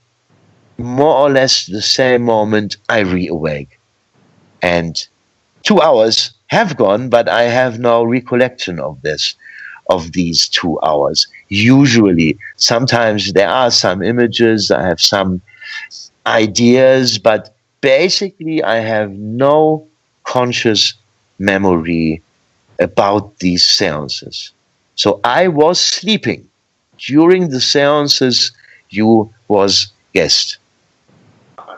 more or less the same moment I reawake. And 2 hours have gone, but I have no recollection of these 2 hours. Usually, sometimes there are some images, I have some ideas, but basically I have no conscious memory about these seances. So I was sleeping. During the seances, you was guest.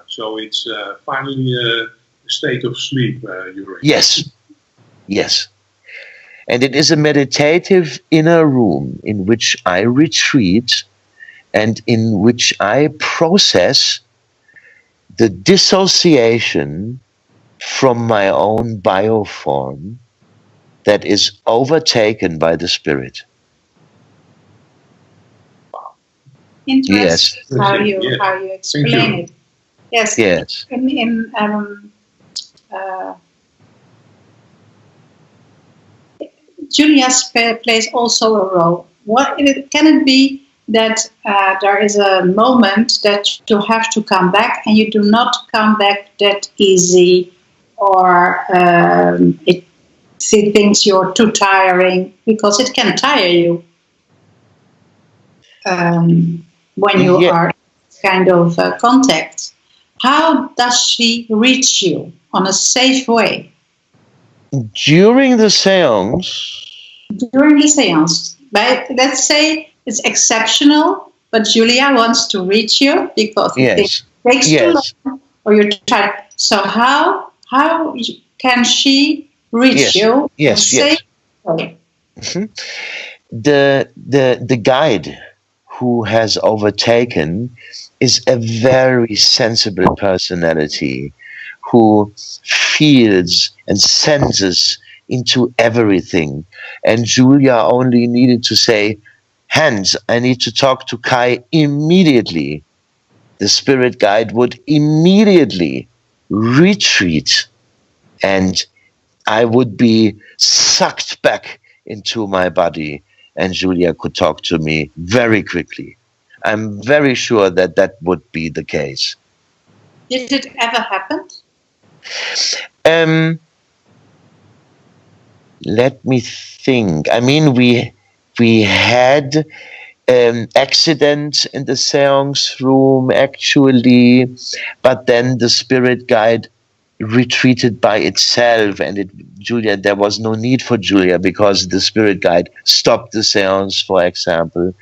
So it's finally a state of sleep you're in. Yes, yes. And it is a meditative inner room in which I retreat and in which I process the dissociation from my own bioform that is overtaken by the spirit. Interesting Yes. how you explain it. Yes. Yes. Julia plays also a role. Can it be that there is a moment that you have to come back and you do not come back that easy, or she thinks you're too tiring, because it can tire you when you are kind of contact. How does she reach you on a safe way? During the seance. But let's say it's exceptional, but Julia wants to reach you because it takes too long, or you're tired. So how can she reach you? Yes. Mm-hmm. The guide who has overtaken is a very sensible personality who feels and senses into everything. And Julia only needed to say, Hans, I need to talk to Kai immediately. The spirit guide would immediately retreat, and I would be sucked back into my body, and Julia could talk to me very quickly. I'm very sure that that would be the case. Did it ever happen? Let me think. I mean, we had accidents in the seance room, actually, but then the spirit guide retreated by itself, and Julia, there was no need for Julia because the spirit guide stopped the seance, for example,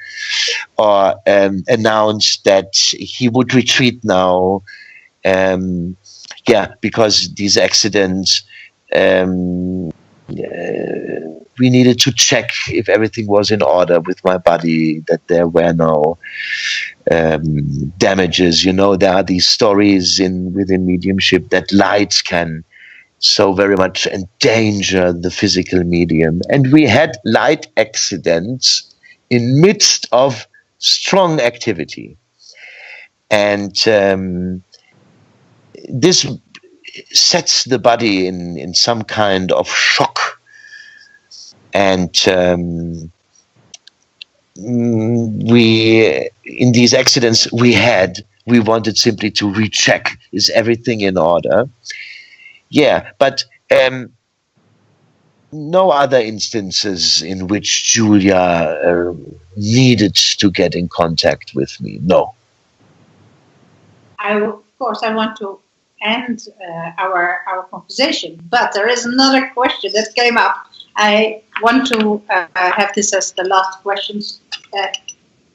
or announced that he would retreat now. Because these accidents, we needed to check if everything was in order with my body, that there were no damages. You know, there are these stories within mediumship that light can so very much endanger the physical medium. And we had light accidents in midst of strong activity. And this sets the body in some kind of shock. And in these accidents we wanted simply to recheck, is everything in order? Yeah, but no other instances in which Julia needed to get in contact with me. No. Of course, I want to end our conversation, but there is another question that came up. I want to have this as the last questions.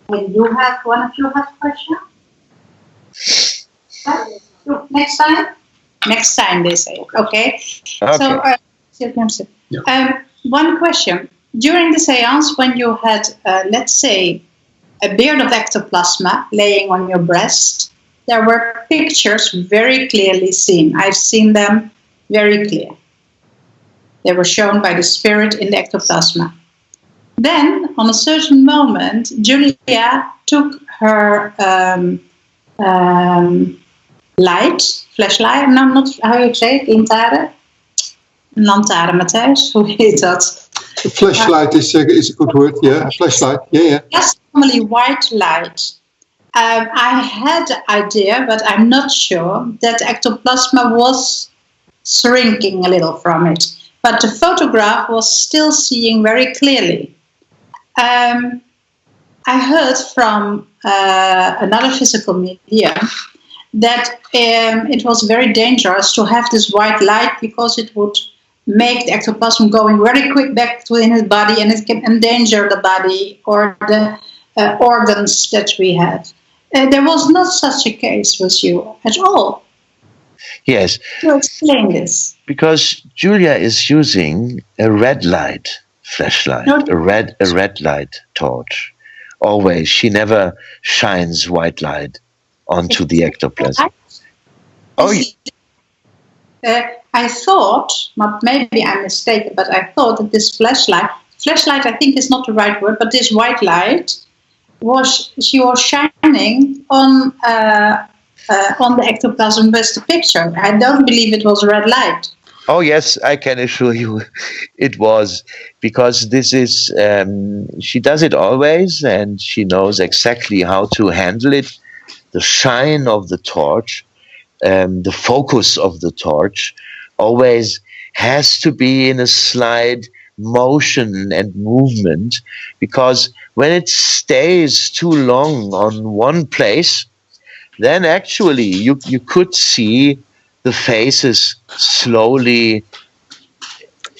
When you have one of you have question? Next time they say. Okay. So one question. During the seance, when you had, let's say, a beard of ectoplasma laying on your breast, there were pictures very clearly seen. I've seen them very clear. They were shown by the spirit in the ectoplasma. Then, on a certain moment, Julia took her flashlight, no, not how you say it, lantaarn, Matthijs, hoe heet dat? A flashlight is a good word, yeah, a flashlight, yeah. That's normally white light. I had the idea, but I'm not sure, that ectoplasma was shrinking a little from it. But the photograph was still seeing very clearly. I heard from another physical medium that it was very dangerous to have this white light because it would make the ectoplasm going very quick back to in his body, and it can endanger the body or the organs that we have. There was not such a case with you at all. Yes. To explain this. Because Julia is using a red light flashlight, a red light torch. Always. She never shines white light onto the ectoplasm. Oh, I thought, maybe I'm mistaken, but I thought that this flashlight I think is not the right word, but this white light she was shining on the ectoplasm with the picture. I don't believe it was a red light. Oh yes, I can assure you it was, because this is, she does it always and she knows exactly how to handle it. The shine of the torch, the focus of the torch always has to be in a slight motion and movement, because when it stays too long on one place, then actually you could see the faces slowly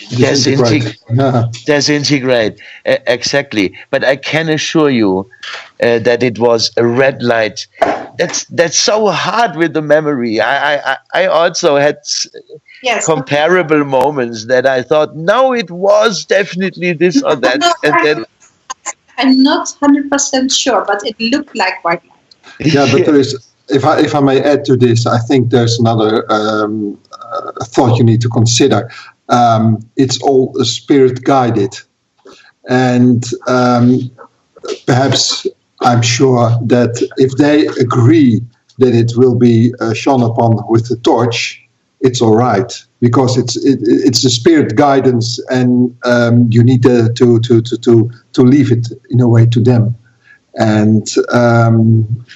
disintegrate. Exactly. But I can assure you that it was a red light. That's so hard with the memory. I also had comparable moments that I thought, no, it was definitely this or that. And then I'm not 100% sure, but it looked like white light. Yeah, but there is. If I may add to this, I think there's another thought you need to consider. It's all spirit guided, and perhaps I'm sure that if they agree that it will be shone upon with the torch, it's all right, because it's the spirit guidance, and you need to leave it in a way to them. And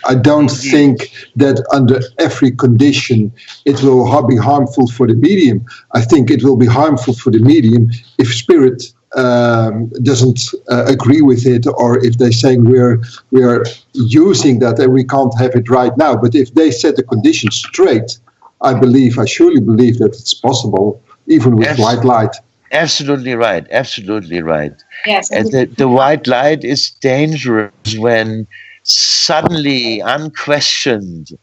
I don't think that under every condition it will be harmful for the medium. I think it will be harmful for the medium if spirit doesn't agree with it, or if they're saying we are using that and we can't have it right now. But if they set the conditions straight, I surely believe that it's possible, even with white light. Absolutely right. Absolutely right. Yes. And the white light is dangerous when suddenly, unquestioned,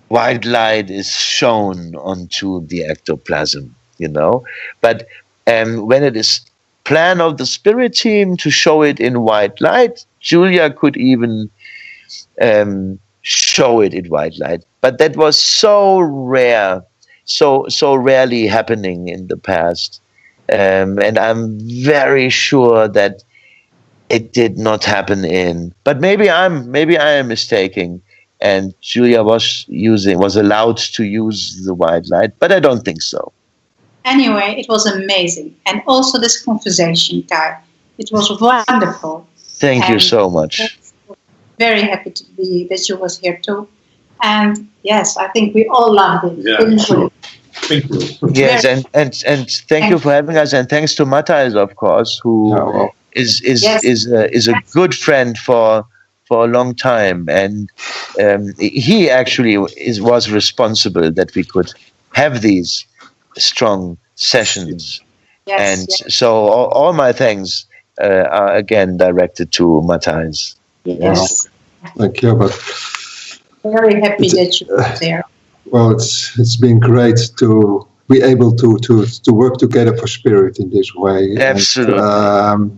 white light is shown onto the ectoplasm, But when it is plan of the spirit team to show it in white light, Julia could even show it in white light. But that was so rare, so rarely happening in the past. And I'm very sure that it did not happen but maybe I am mistaken, and Julia was allowed to use the white light, but I don't think so. Anyway, it was amazing, and also this conversation, Kai, it was wonderful. Thank you so much. Very happy to be that you was here too, and yes, I think we all loved it. Yeah, sure. Thank you. Yes, and thank you for having us, and thanks to Matthijs, of course, who is a good friend for a long time, and he actually was responsible that we could have these strong sessions. So all my thanks are again directed to Matthijs. Yes. Thank you. But very happy that you were there. Well, it's been great to be able to work together for spirit in this way. Absolutely. And,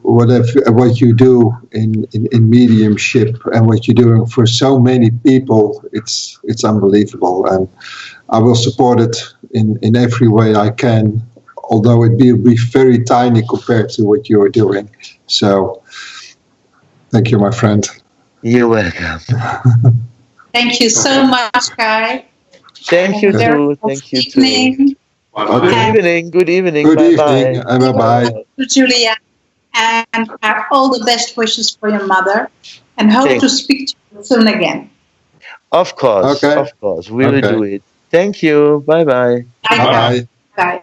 what you do in mediumship and what you're doing for so many people, it's unbelievable, and I will support it in every way I can, although it will be very tiny compared to what you are doing. So, thank you, my friend. You're welcome. Thank you so much, Kai. Thank you too. Thank you too. Good evening. Bye-bye. Bye-bye. To Julia, and all the best wishes for your mother, and hope to speak to you soon again. Of course. Okay. Of course. We will do it. Thank you. Bye-bye. Bye. Bye.